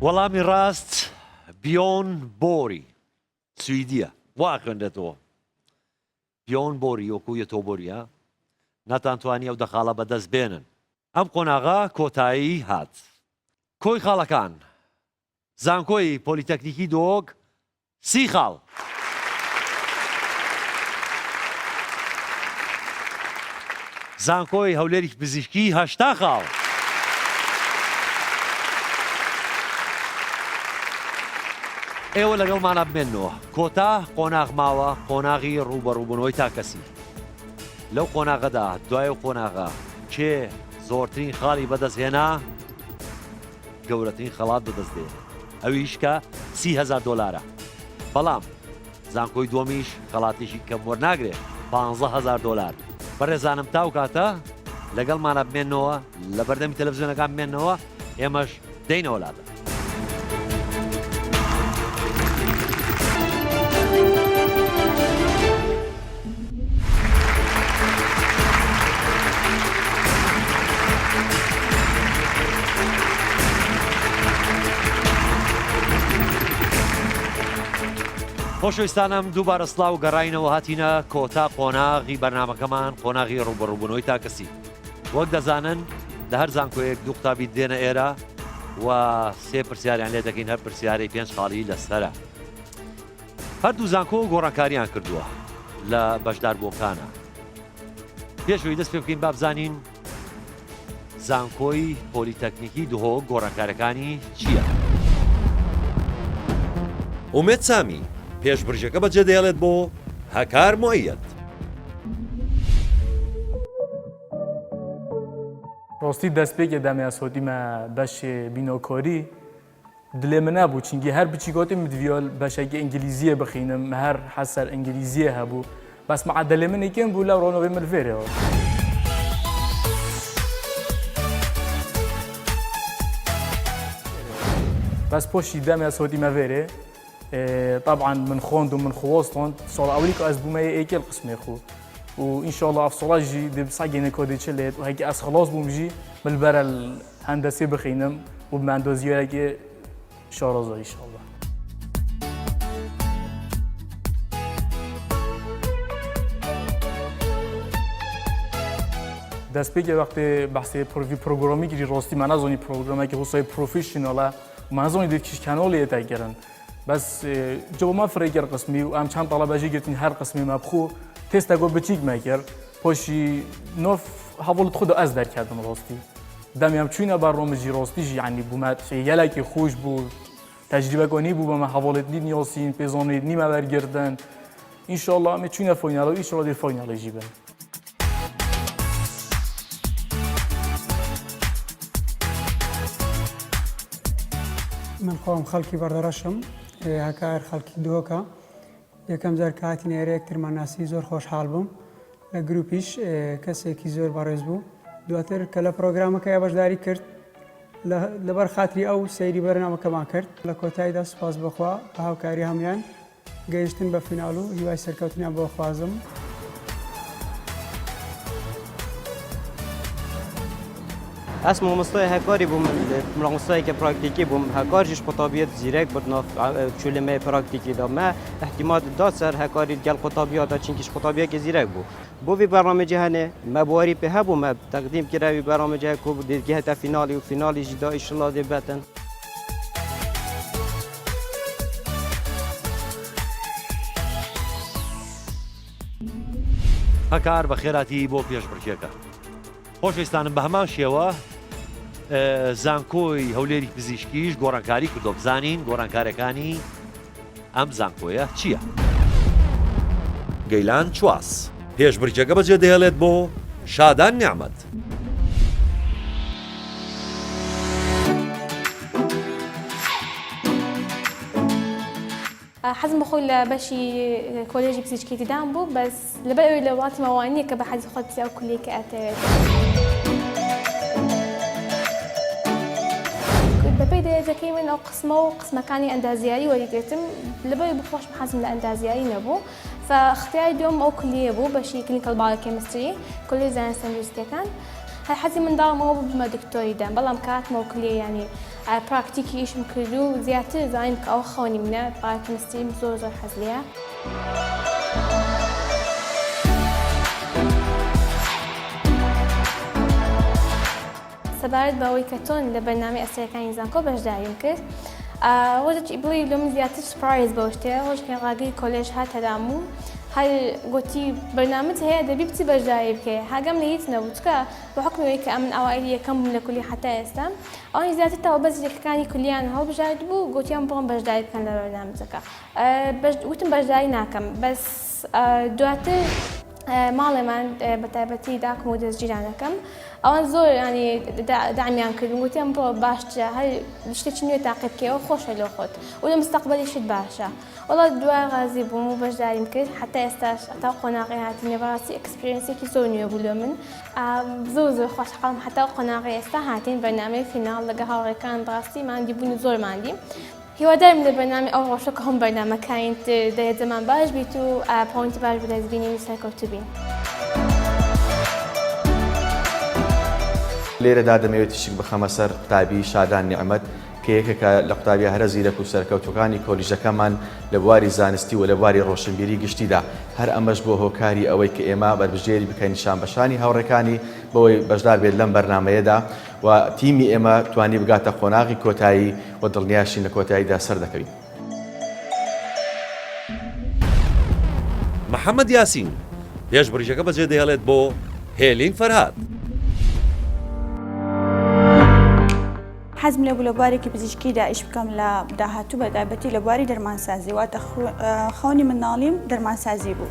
وەڵامی ڕاست بیۆن بۆری سویدیە وا خوێندێتەوە بیۆن بۆری وەکو تۆبۆریە ناتانتوانی ئەو دەخاڵە بەدەست بێنن ئەم قۆناغا کۆتایی هات کۆی خاڵەکان زانکۆی پۆلیتەکنیکی دۆک 30 خاڵ زانکۆی هەولێری پزیشکی 80 خاڵ ئێوە لەگەڵمانە بمێنەوە کۆتا قۆناغ ماوە قۆناغی ڕوبەڕووبوونەوەی تا کەسی لەو قۆناغەدا دوای و قۆناغا کێ زۆرترین خاڵی بەدەستهێنا گەورەترین خەڵات بەدەستدێن ئەویش کە 30,000 دۆلارە بەڵام زانکۆی دووەمیش خەڵاتیشی کەم وەرناگرێت 15,000 دۆلار بەڕێزانم تاو کاتە لەگەڵمانە بمێنەوە لە بەردەمی تەلەڤیزیۆنەکان بمێنەوە ئێمەش دەینەوە لادە خۆشەویستانم دووبارە سڵاو گەڕاینەوە هاتینە کۆتا قۆناغی بەرنامەکەمان قۆناغی ڕوبەڕووبوونەوەی تاکەسی وەک دەزانن لە هەر زانکۆیەک دوو قوتابی دێنە ئێرە و سێ پرسیاریان لێ دەکەین هەر پرسیارەی 5 خاڵی لەسەرە هەردوو زانکۆ گۆڕانکاریان کردووە لە بەشداربووەکانە پێشەوەی دەست پێ بکەین بابزانین زانکۆی پۆلیتەکنیکی دهۆک گۆڕانکارەکانی چییە؟ ئومێد سامی پێشبڕژەکە بەجێ دەیەڵێت بۆ هەکار مۆیەت. ڕاستی دەستپێکێ دەمیا سۆتیمە بەشێ بینۆکۆری دلێ من نبوو چینگی هەر بچی گۆتیم مدڤیۆل بەشێکی ئینگلیزیە بخینم هەر حەسەر ئینگلیزیە هەبوو بەس مەعادەلێ منێکێن بوو لەو ڕۆنۆڤێ ملڤێرەوە. بەس پۆشی دەمیا سۆتیمە vêrê طبعا من خوند و من خوۆستۆن ساڵ ئەولی کە ئەس بوومە ئێکێل قسمێ خو و ئینشاءڵڵا ئەفسۆڵا ژی دەبساگەێنە کۆدێچە لێت و هەیکە ئەس خلاص بووم ژی ملبەرە هەندەسێ بخینم و بماندۆزیۆرەکێ شارۆزە ئینشاءڵڵا. دەستپێکێ وەختێ بەحسێ پرۆگرامی گیری ڕاستی مانازۆنی پرۆگرامێکی هوسای پرۆفیشنۆڵە و مانازۆنی دێتکیش کانۆڵی ئێتاگەرن بەس جەوما فرێکێر قسمی و ئەم چەند تەڵەبەژی گرتین هەر قسمی مەبخۆ تێستا گۆ بچیک مەکرد پۆشی نۆف هەوڵت خودە ئەس دەرکردم ڕاستی دەمیان چوینە بەڕۆمەژی ڕاستیژی عنی بوومە یەلاکی خۆش بوو تەجریبەکۆنی بوو بەمە هەوڵێت نی نیۆسین پێزۆنیت نیمە بەرگردن ئینشاءڵڵا ئەمێ چوینە فۆیناڵە و ئینشاڵڵا دێ فۆیناڵێژی بن. من خۆم خەڵکی بەردەڕەشم هەکار خەڵکی دۆکە یەکەم جار کە هاتینە ئێرە یەکترمانناسی زۆر خۆشحاڵ بووم لە گروپیش کەسێکی زۆر بەڕێز بوو دواتر کە لە پرۆگرامەکە بەشداری کرد لەبەر خاتری ئەو سەیری بەرنامەکەمان کرد لە کۆتاییدا سپاس بخوا بە هاوکاری هەمویان گەیشتن بە فیناڵ و هیوای سەرکەوتنیان بۆ خوازم. ئەس مامۆستای هەکاری بووم مامۆستایەکە پراکتیکی بووم هەکارژیش قوتابیەت زیرەک بوو ناو چولەمەی پراکتیکیدا مە احتیمال دا سەر هەکاری گەل قوتابیەتە چینکیش قوتابیەکی زیرەک بوو بۆ وی بەرنامەجی هەنێ مە بواری پێ هەبوو مە تەقدیم کراوی بەرنامەجی کو دێتگی هەتا فینالی و فینالیژی دا ئینشەڵڵا دێبەتن. هەکار بە خێراتی بۆ پێشبڕکێکە. خۆشەویستانم بە هەمان شێوە زانکۆی هەولێری پزیشکیش گۆڕانکاری کردو بزانین گۆڕانکارەکانی ئەم زانکۆیە چییە؟ گەیلان چواس پێشبڕکێکە بەجێ دەهێڵێت بۆ شادان نیعمەت. حەزم بخۆی لە بەشی کۆلێژی پزیشکیتیدان بوو بەس لەبەر ئەوەی لە وڵاتی ماوانیە کە بە حەزی خۆت ئەو کولێکە ئەتەوێت. بەپێی دەرەجەکەی من ئەو قسمە و قسمەکانی ئەندازیاری وەریگرتم لەبەر بخۆشم حەزم لە ئەندازیاری نەبوو فاختیاری دوم ئەو کلیە بوو بەشی کلینیکال باۆکێمیستری کۆلێژ زانستە تەندروستیەکان هەر حەزی منداڵمەوە ببمە دکتۆریدان بەڵام کاتمەوە کلیە ینی پراکتیکی ئیشم کرد و زیاتر زانین کە ئەو خەونی منە باۆکێمیستریم زۆر حەز لێیە. سەبارەت بەوەی کە تۆن لە بەرنامەی ئەسەرەکانی زانکۆ بەشداریم کرد ڕۆژێکی بڵی لە من زیاتر سوپرایز بەوە شتەیە ڕۆژێکی ڕاگەی کۆلێژ هاتەدام و هەر گوتی بەرنامەت هەیە دەبی بچی بەشداری بکەی هاگەم لە هیچ نەبوو چکە بە حکمەوەی کە ئەمن ئاوایلی یەکەم بووم لە کولی حتا ئێستا ئەوانی زیاتر تاوە بەزیەکەکانی کولیان هەڵبژارد بوو گوتیان بڕۆم بەشداری بکەن لە بەرنامەکە وتم بەشداری ناکەم بەس دواتر ماڵێمان بە تایبەتی داکم و دەستگیرانەکەم ئەوان زۆر ینی دامیان کردن گوتیان بڕۆ باشترە هەر شتێکی نوێ تاقی بکەوە خۆشە لە خۆت و لە مستەقبەلیشت باشە وەڵات دوای غازی بووم و بەشداریم کرد حتا ئێستاش تا قۆناغی هاتینە بەڕاستی ئەکسپریەنسێکی زۆر نوێ بوو لە من زۆر خۆشحاڵم حتا قۆناغی ئێستا هاتین بەرنامەی فیناڵ لەگە هاوڕێکان بەڕاستی ماندی بوون زۆر ماندی هیوادارم لە بەرنامەی ئەو ڕۆژە کە هەم بەرنامەکانی دەیەت زەمان باش بیت و پۆینتی باش بدەستبینی و سەرکەوتوو بین. لێرەدا دەمەوێت تشک بخەمە سەر قوتابی شادان نیعمەت کە یەکێکە لە قوتابی هەرە زیرەک و سەرکەوتوەکانی کۆلیژەکەمان لە بواری زانستی و لە بواری ڕۆشنبیری گشتیدا هەر ئەمەش بۆ هۆکاری ئەوەی کە ئێمە بەربژێری بکەین نیشانبەشانی هاوڕێکانی بەوەی بەشدار بێت لەم بەرنمەیەدا و تیمی ئێمە توانی بگاتە قۆناغی کۆتایی و دڵنیاشین لە کۆتاییدا سەر دەکەوین. محەممەد یاسین پێش بڕیژەکە بەجێ دەهێڵێت بۆ هێلین فەرهاد. حەزم لێ بوو لە بوارێکی پزیشکیدا ئیش بکەم لە داهاتوو بەتایبەتی لە بواری دەرمانسازی واتە خەونی منداڵیم دەرمانسازی بوو.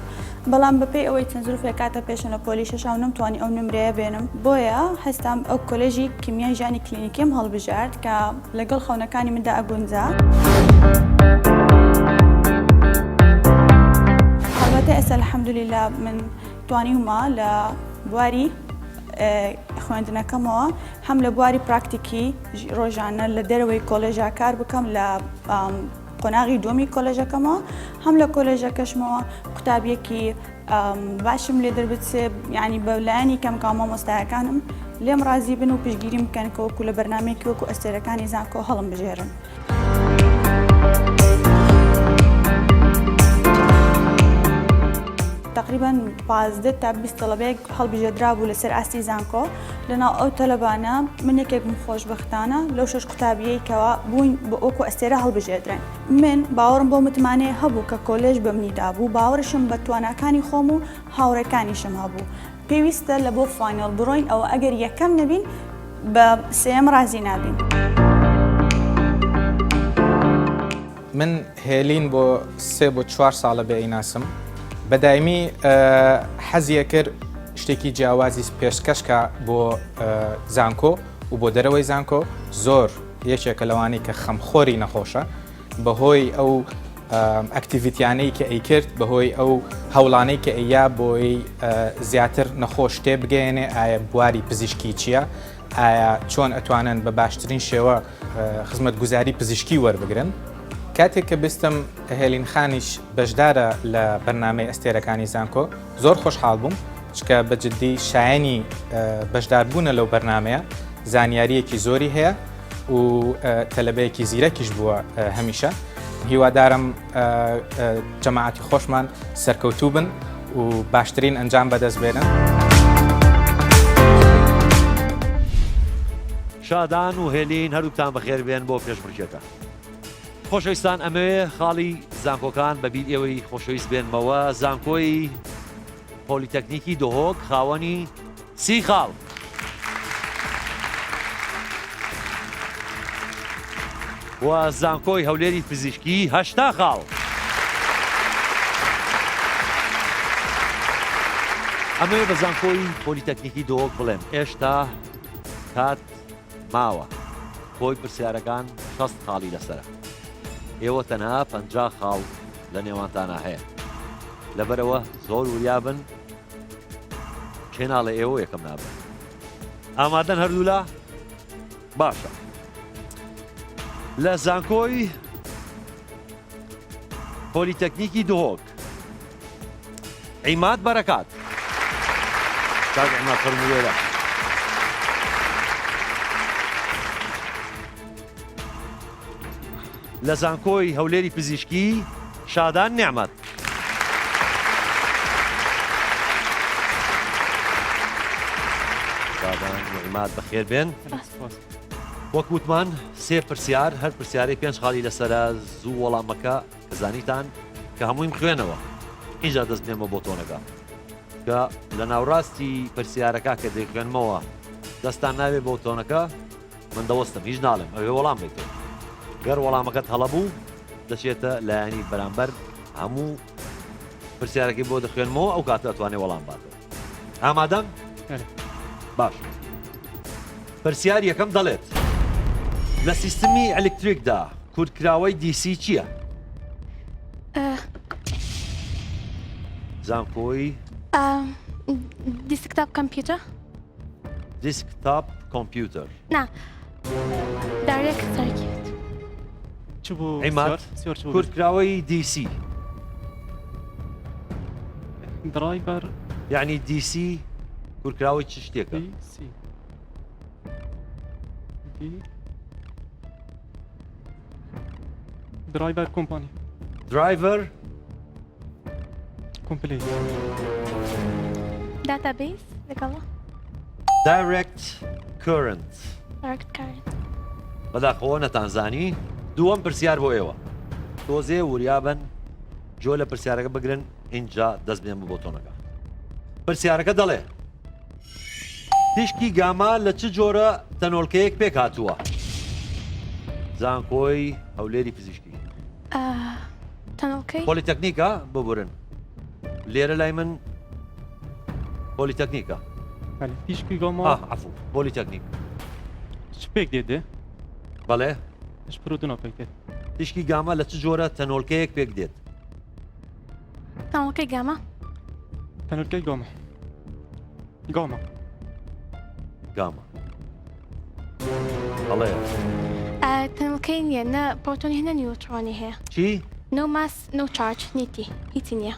بەڵام بەپێی ئەوەی چەند زروفێک کاتە پێشە لە پۆلیشەش و نەمتوانی ئەو نمرەیە بێنم بۆیە هەستام ئەو کۆلێژی کیمیای ژانی کلینیکیم هەڵبژارد کە لەگەڵ خەونەکانی مندا ئەگونجا. هەڵبەتە ئێستا الحەمدولیلا من توانیومە لە بواری خوێندنەکەمەوە هەم لە بواری پراکتیکی ڕۆژانە لە دەرەوەی کۆلێژا کار بکەم لە قۆناغی دومی کۆلێژەکەمەوە هەم لە کۆلێژەکەشمەوە قوتابیەکی باشم لێ دەربچێ ینی بەلایانی کەم مامۆستایەکانم لێم ڕازی بن و پشگیری بکەن کە وەکو لە بەرنمەیەکی وەکو ئەستێرەکانی زانکۆ هەڵم بژێرن. تقریبا 15 تا 20 تەلەبەیەک هەڵبژێردرا بوو لەسەر ئاستی زانکۆ لەناو ئەو تەلەبانە من یەکێکم خۆشبەختانە لەو 6 قوتابیەکەوە بووین بۆ ئەوکو ئەستێرە هەڵبژێردرێن. من باوەڕم بۆ متمانەیە هەبوو کە کۆلێژ بەمنیدا بوو باوەڕشم بە تواناکانی خۆم و هاوڕێکانیشم هەبوو. پێویستە لە بۆ فاینەڵ بڕۆین ئەوە ئەگەر یەکەم نەبین بە سێم ڕازی نابین. من هێلین بۆ 3 بۆ 4 ساڵە بێ ئیناسم. بەدایمی حەزیە کرد شتێکی جیاوازی پێشکەشکە بۆ زانکۆ و بۆ دەرەوەی زانکۆ زۆر یەکێکە لەوانی کە خەمخۆری نەخۆشە بەهۆی ئەو ئەکتیڤیتیانەی کە ئەی کرد بەهۆی ئەو هەوڵانەی کە ئەییا بۆی زیاتر نەخۆش تێ بگەێنێ ئایا بواری پزیشکی چییە؟ ئایا چۆن ئەتوانن بە باشترین شێوە خزمەتگوزاری پزیشکی وەربگرن؟ کاتێک کە بستم هێلین خانیش بەشدارە لە بەرنامەی ئەستێرەکانی زانکۆ زۆر خۆشحاڵ بووم چکە بەجددی شایانی بەشداربوونە لەو بەرنمەیە زانیاریەکی زۆری هەیە و تەلەبەیەکی زیرەکیش بووە هەمیشە. هیوادارم جەماعەتی خۆشمان سەرکەوتوو بن و باشترین ئەنجام بەدەست بێنن. شادان و هێلین هەروتان بەخێر بێن بۆ پێشبڕکێکە. خۆشەویستان ئەمەوێ خاڵی زانکۆکان بەبییر ئێوەی خۆشەویست بێنمەوە زانکۆی پۆلیتەکنیکی دۆهۆک خاوەنی 30 خاڵ. و زانکۆی هەولێری پزیشکی 80 خاڵ. ئەمەوێ بە زانکۆی پۆلیتەکنیکی دۆهۆک بڵێم ئێشتا کات ماوە خۆی پرسیارەکان 60 خاڵی لەسەرە. ئێوە تەنها 50 خاڵ لە نێوانتانە هەیە لەبەرەوە زۆر وریابن کێناڵە ئێوە یەکەم نابن. ئامادەن هەردوولا؟ باشە. لە زانکۆی پۆلیتەکنیکی دۆهۆک عیماد بەرەکات کاک عیماد فەرموویێرە. لە زانکۆی هەولێری پزیشکی شادان نیعمەت. شادان نیعمەت بەخێر بێن. وەکوتمان سێ پرسیار هەر پرسیارەی 5 خاڵی لەسەرە زوو وەڵامەکە کە زانیتان کە هەمووی خوێنەوە. اینجا دەست بێمە بۆ تۆنەکە کە لە ناوڕاستی پرسیارەکە کە دەیخوێنمەوە دەستان ناوێ بۆ تۆنەکە من دەوەستم هیچ ناڵێم ئەوێ وەڵام بێتەوە. گەر وەڵامەکەت هەڵەبوو دەچێتە لایەنی بەرامبەر هەموو پرسیارەکەی بۆ دەخوێنمەوە ئەو کاتە ئەتوانێ وەڵام باتەوە. ئامادەن؟ باش. پرسیار یەکەم دەڵێت لە سیستمی ئەلکتریکدا کورتکراوەی دیسی چییە؟ زانکۆی دیسکتاپ کۆمپیوتەر؟ دیسکتاپ کۆمپیوتەر. نا دارێک سەرکێت. عیماد کورتکراوەی دیسی. درايفر یعنی دیسی کورتکراوەی چ شتێکە؟ درايفر كومباني درايفر كومبليت داتابيس لەگەڵە دایرکت کورنت دایرکت کارنت بەداخەوە نەتانزانی دووەم پرسیار بۆ ئێوە تۆزێ وریابن جۆ لە پرسیارەکە بگرن اینجا دەست بێن بۆ تۆنەکە پرسیارەکە دەڵێ تیشکی گاما لە چ جۆرە تەنۆڵکەیەک پێک هاتووە زانکۆی هەولێری پزیشکی تەنۆڵکەی پۆلیتەکنیکە ببورن لێرە لای من پۆلیتەکنیکە تیشکی گاما عفو پۆلیتەکنیک چ پێک دێ بەڵێ پرودنا پێک دێت تیشکی گاما لە چ جۆرە تەنۆڵکەیەک پێک دێت تەنۆڵکەی گامە تەنۆڵکەی گاما گاما گاما بەڵێ تەنۆڵکەی نییە نە پۆتۆنی هەنە نیوترۆنی هەیە چی؟ نو ماس نو چارج نیتی هیچی نییە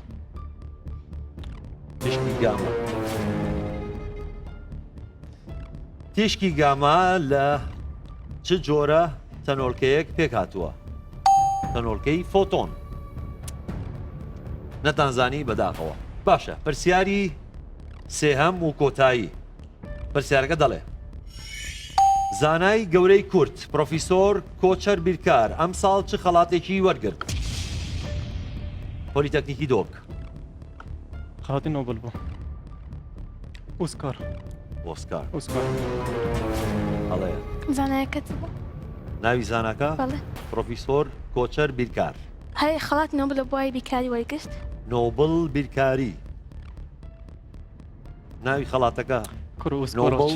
تیشکی گاما تیشکی گاما لە چ جۆرە تەنۆڵکەیەک پێک هاتووە تەنۆڵکەی فۆتۆن نەتانزانی بەداخەوە باشە پرسیاری سێهەم و کۆتایی پرسیارەکە دەڵێ زانای گەورەی کورد پرۆفیسۆر کۆچەر بیرکار ئەم ساڵ چ خەڵاتێکی وەرگرت پۆلیتەکنیکی دۆک خەڵاتی نۆبل بوو ئۆسکار ئۆسکار هەڵێ زانایەکە چ بوو ناوی زاناکە بەڵێ پرۆفیسۆر کۆچەر بیرکار هەی خەڵات نۆبل بۆی بیکاری وەرگرت نۆبل بیرکاری ناوی خەڵاتەکە نۆبل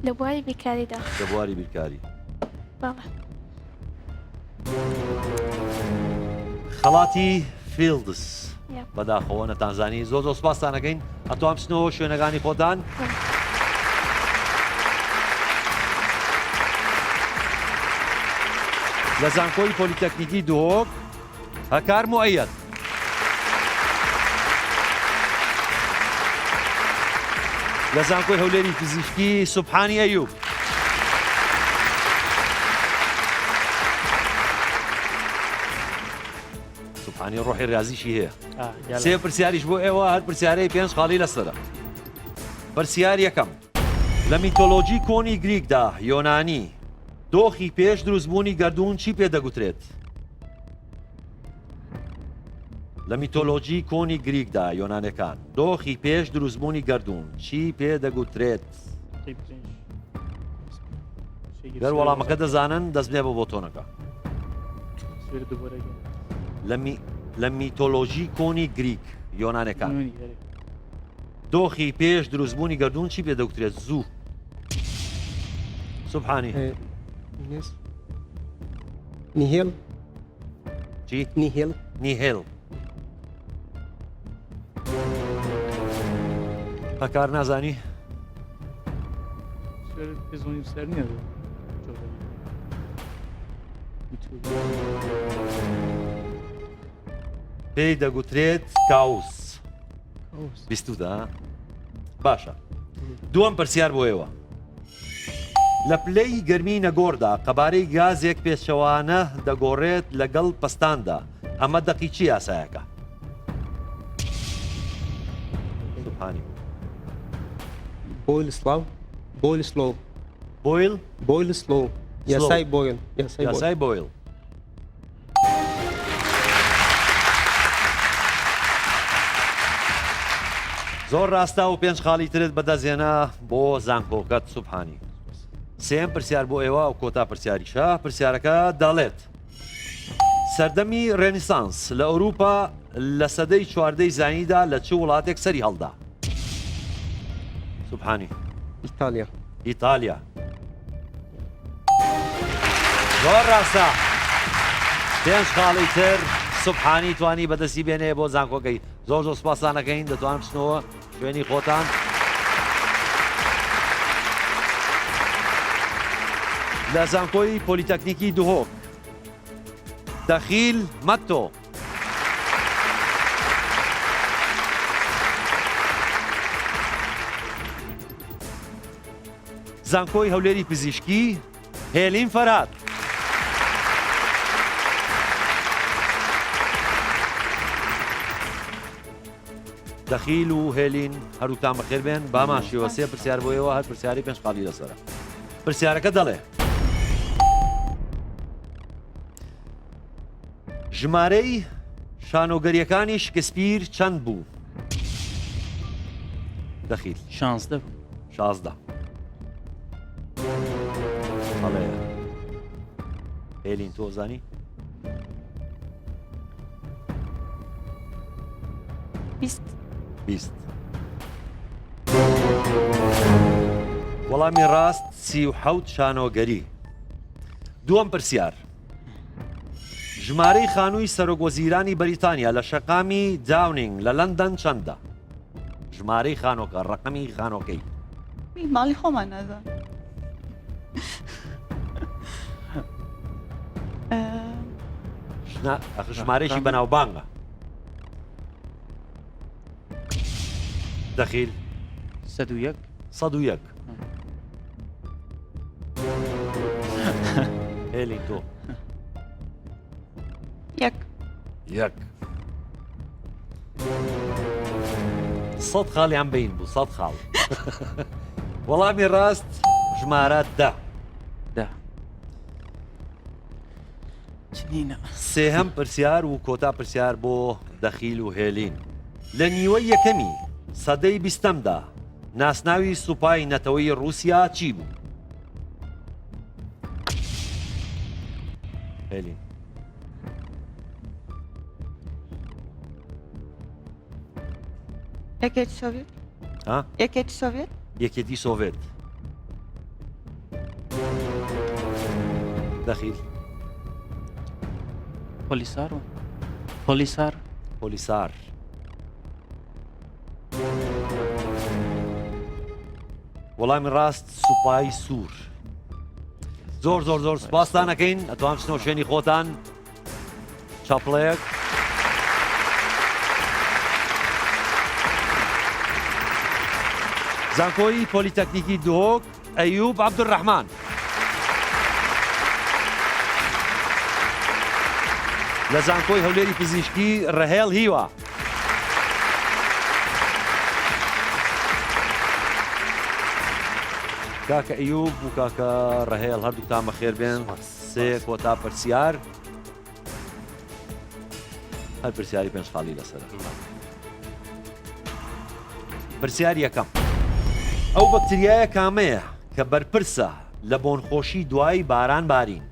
لە بواری بیکاریدا لە بواری بیرکاری بەڵێ خەڵاتی فیلدس بەداخەوە نەتانزانی زۆر زۆر سوپاسانەکەین ئەتوام بچنەوە شوێنەکانی خۆتان لە زانکۆی پۆلیتەکنیکی دۆک هەکار موعەیەد لە زانکۆی هەولێری فیزیشکی سوبحانی ئەیوب سوبحانی ڕۆحی ریاضیشی هەیە سێ پرسیاریش بۆ ئێوە هەر پرسیارەی پێنج خاڵی لەسرە پرسیار یەکەم لە میتۆلۆجی کۆنی گریکدا یۆنانی دۆخی پێش دروستبوونی گەردوون چی پێدەگوترێت لە میتۆلۆجی کۆنی گریکدا یۆنانەکان دۆخی پێش دروستبوونی گەردوون چی پێدەگوترێت گەر وەڵامەکە دەزانن دەست بێ بۆ تۆنەکە لە میتۆلۆژی کۆنی گریک یۆنانەکان دۆخی پێش دروستبوونی گەردوون چی پێدەگوترێت زوو سوبحانی نیهێل چی؟ نیهێل نیهێل هەکار نازانی؟ پێزۆنی سەر نییە پێی دەگوترێت کاوس بیستودا باشە دووەم پرسیار بۆ ئێوە لە پلەی گەرمی نەگۆڕدا قەبارەی گازێک پێچەوانە دەگۆڕێت لەگەڵ پستاندا ئەمە دەقی چی یاسایەکە سوبحانی بۆیل سلااو بۆیل سلۆ بۆیل بۆیل سلۆ یاسای بۆیل یاسای بۆیل زۆر ڕاستە و پێنج خاڵی ترت بەدەستێنە بۆ زانکۆکەت سوبحانی سێم پرسیار بۆ ئێوە و کۆتا پرسیاریشە پرسیارەکە دەڵێت سەردەمی ڕێنیسانس لە ئەوروپا لە سەدەی چواردەی زانیدا لە چ وڵاتێک سەری هەڵدا سوبحانی ئیتالیا ئیتالیا زۆر ڕاستە پێنج خاڵی تر سوبحانی توانی بەدەستی بێنێ بۆ زانکۆکەی زۆر زۆر سوپاسانەکەین دەتوانم بچنەوە شوێنی خۆتان لە زانکۆی پۆلیتەکنیکی دوهۆک دەخیل مەتۆ زانکۆی هەولێری پزیشکی هێلین فەرات دەخیل و هێلین هەروتان بەخێر بێن باماشیەوە سێ پرسیار بۆیەوە هەر پرسیاری پێنج قاڵی لەسەرە پرسیارەکە دەڵێ ژمارەی شانۆگەریەکانی شکسپیر چەند بوو؟ دەخیل 16 16 بەڵێ هێلین تۆ زانی؟ 20 وەڵامی ڕاست 37 شانۆگەری دووەم پرسیار ژمارەی خانووی سەرۆکوەزیرانی بەریتانیا لە شەقامی داونینگ لە لەندەن چەندە؟ ژمارەی خانۆکە ڕقەمی خانۆکەی ماڵی خۆمان نازان ژمارەیەکی بەناوبانگە دەخیل 101 هێلی تۆ یەک 100 خاڵیان بین بوو 100 خاڵ وەڵامی ڕاست ژمارە ده سێهەم پرسیار و کۆتا پرسیار بۆ دەخیل و هێلین لە نیوەی یەکەمی سەدەی بیستەمدا ناسناوی سوپای نەتەوەی رووسیا چی بوو؟ هێلین یەکێتی سۆڤێت یەکێتی سۆڤێت یەکێتی سۆڤێت دەخیل پۆلیسار وەڵامی ڕاست سوپای سوور زۆر سپاستان ئەەکەین ئەتوان بچنەوە شوێنی خۆتان چاپڵەیەک زانکۆی پۆلیتەکنیکی دهۆک ئەیوب عەبدوڕەحمان لە زانکۆی هەولێری پزیشکی ڕەهێڵ هیوە کاکە ئەیوب و کاکە ڕەهێڵ هەردووتان بەخێر بێن سێ کۆتا پرسیار هەر پرسیاری پێنج خاڵی لەسەر پرسیار یەکەم ئەو بەکتریایە کامەیە کە بەرپرسە لە بۆنخۆشی دوای باران بارین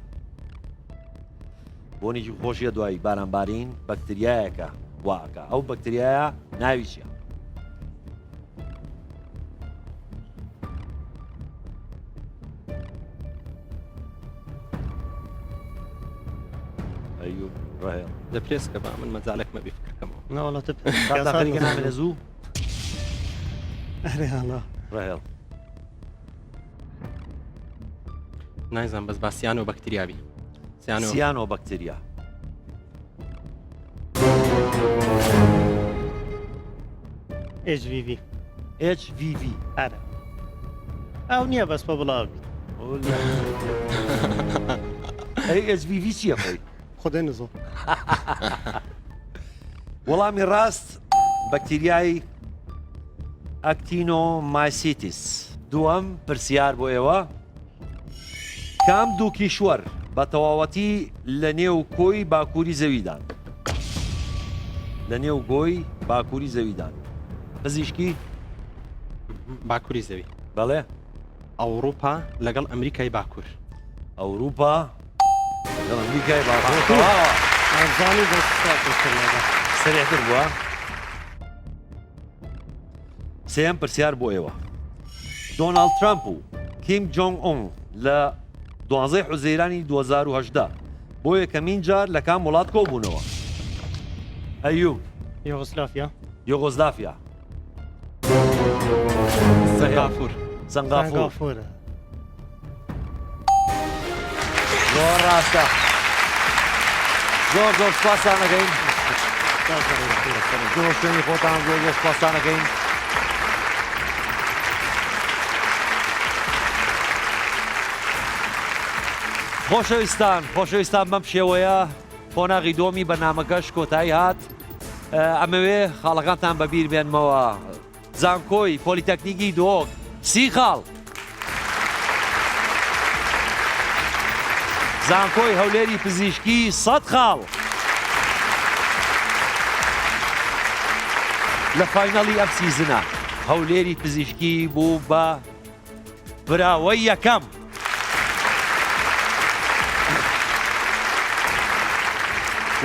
بۆنێکی خۆشیە دوای باران بارین بەکتریایەکە واکە ئەو بەکتریایە ناوی چیە؟ ئەیوب ڕەهێڵ دەپرێسکە بە من مەجالێکمە بیفکەکەمەوە ناوەڵاتە داخەریکە نامێ لە زوو ڕەهێڵ نایزان بەس باسییان و بەکتریاوی سیانۆ بەکتریا HVV ئەرە ئەو نییە بەس بە بڵاوی HVV چییە خۆی؟ خۆدەی نزۆ وەڵامی ڕاست بەکتریای ئەکتینۆمایسیتیس دووەم پرسیار بۆ ئێوە کام دوو کیشوەر بە تەواوەتی لە نێو کۆی باکووری زەویدان لە نێو گۆی باکووری زەویدان پزیشکی باکووری زەوی بەڵێ ئەوروپا لەگەڵ ئەمریکای باکوور ئەوروپا لەگەڵ ئەمریکای باکوور سەرێتر بووە سێم پرسیار بۆ ئێوە دۆناڵد ترامپ و کیم جۆنگ ئۆن لە 12 حوزەیرانی 2010 بۆ یەکەمین جار لە کام وڵات کۆبوونەوە ئەیوب یۆغۆسلافیا سەنگافور زۆر ڕاستە زۆر سپاسان ئەەکەین زۆر شوێنی خۆتان زۆر سپاسان ئەەکەین خۆشەویستان بەم شێوەیە قۆناغی دۆمی بەرنامەکەش کۆتایی هات ئەمەوێ خاڵەکانتان بەبیر بێنمەوە زانکۆی پۆلیتەکنیکی دۆک 30 خاڵ زانکۆی هەولێری پزیشکی 100 خاڵ لە فاینەڵی ئەم سیزنە هەولێری پزیشکی بوو بە براوەی یەکەم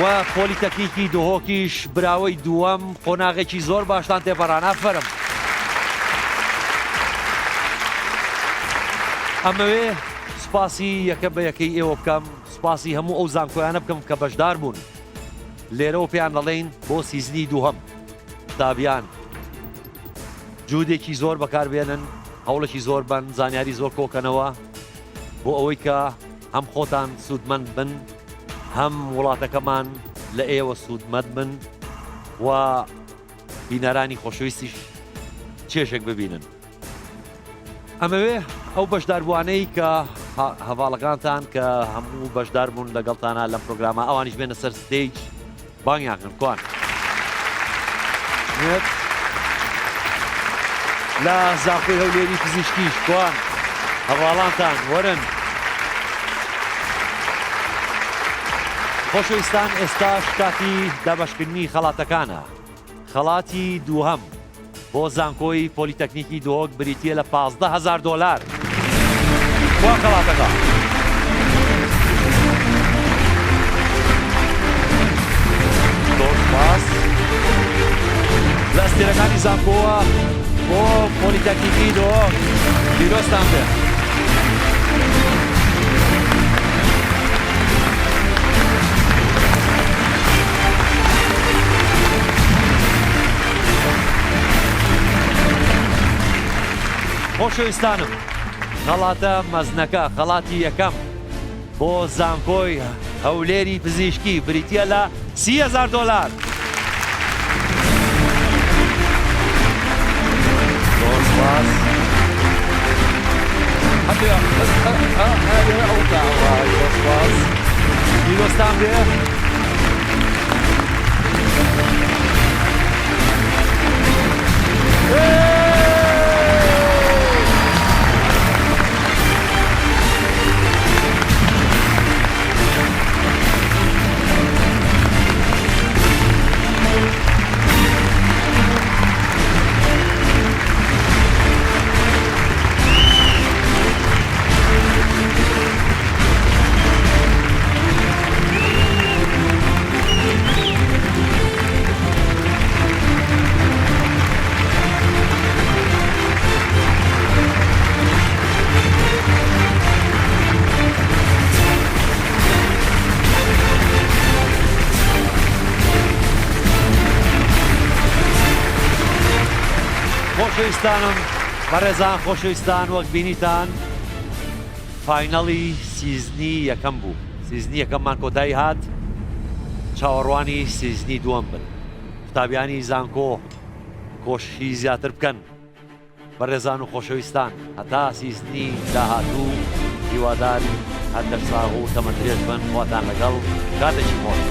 و پۆلیتەکنیکی دۆهۆکیش براوەی دووەم قۆناغێکی زۆر باشتان تێپەڕانە فەرم ئەمەوێ سوپاسی یەکە بە یەکەی ئێوە بکەم سوپاسی هەموو ئەو زانکۆیانە بکەم کە بەشدار بوون لێرەوە پێیان دەڵێن بۆ سیزنی دووهەم قوتابیان جودێکی زۆر بەکاربێنن هەوڵێکی زۆر بن زانیاری زۆر کۆکەنەوە بۆ ئەوەی کە هەم خۆتان سوودمەند بن هەم وڵاتەکەمان لە ئێوە سوودمەند بن و بینەرانی خۆشەویستیش چێژێک ببینن ئەمەوێ ئەو بەشداربووانەی کە هەواڵەکانتان کە هەموو بەشدار بوون لەگەڵتانە لەم پرۆگرامە ئەوانیش بێنە سەر ستەیج بانگیان کوان لە زانکۆی هەولێری پزیشکیش کوان هەواڵانتان وەرن خۆشەویستان ئێستاش کاتی دابەشکردنی خەڵاتەکانە خەڵاتی دووهەم بۆ زانکۆی پۆلیتەکنیکی دۆک بریتیە لە $15,000 وا خەڵاتەکە زۆر سپاس لە ئەستێرەکانی زانکۆوە بۆ پۆلیتەکنیکی دۆک پیرۆستان بێت خۆشەویستانم خەڵاتە مەزنەکە خەڵاتی یەکەم بۆ زانکۆی هەولێری پزیشکی بریتیە لە $30,000 زۆر سپاس پیرۆستان بێ خۆشەویستانم بەڕێزان خۆشەویستان وەک بینیتان فاینەڵی سیزنی یەکەم بوو سیزنی یەکەممان کۆتایی هات چاوەڕوانی سیزنی دووەم بن قوتابیانی زانکۆ کۆشی زیاتر بکەن بەڕێزان و خۆشەویستان هەتا سیزنی داهاتوو هیواداری هەر دەرساغ و تەمەندرێژ بن خواتان لەگەڵ کاتێکی خۆش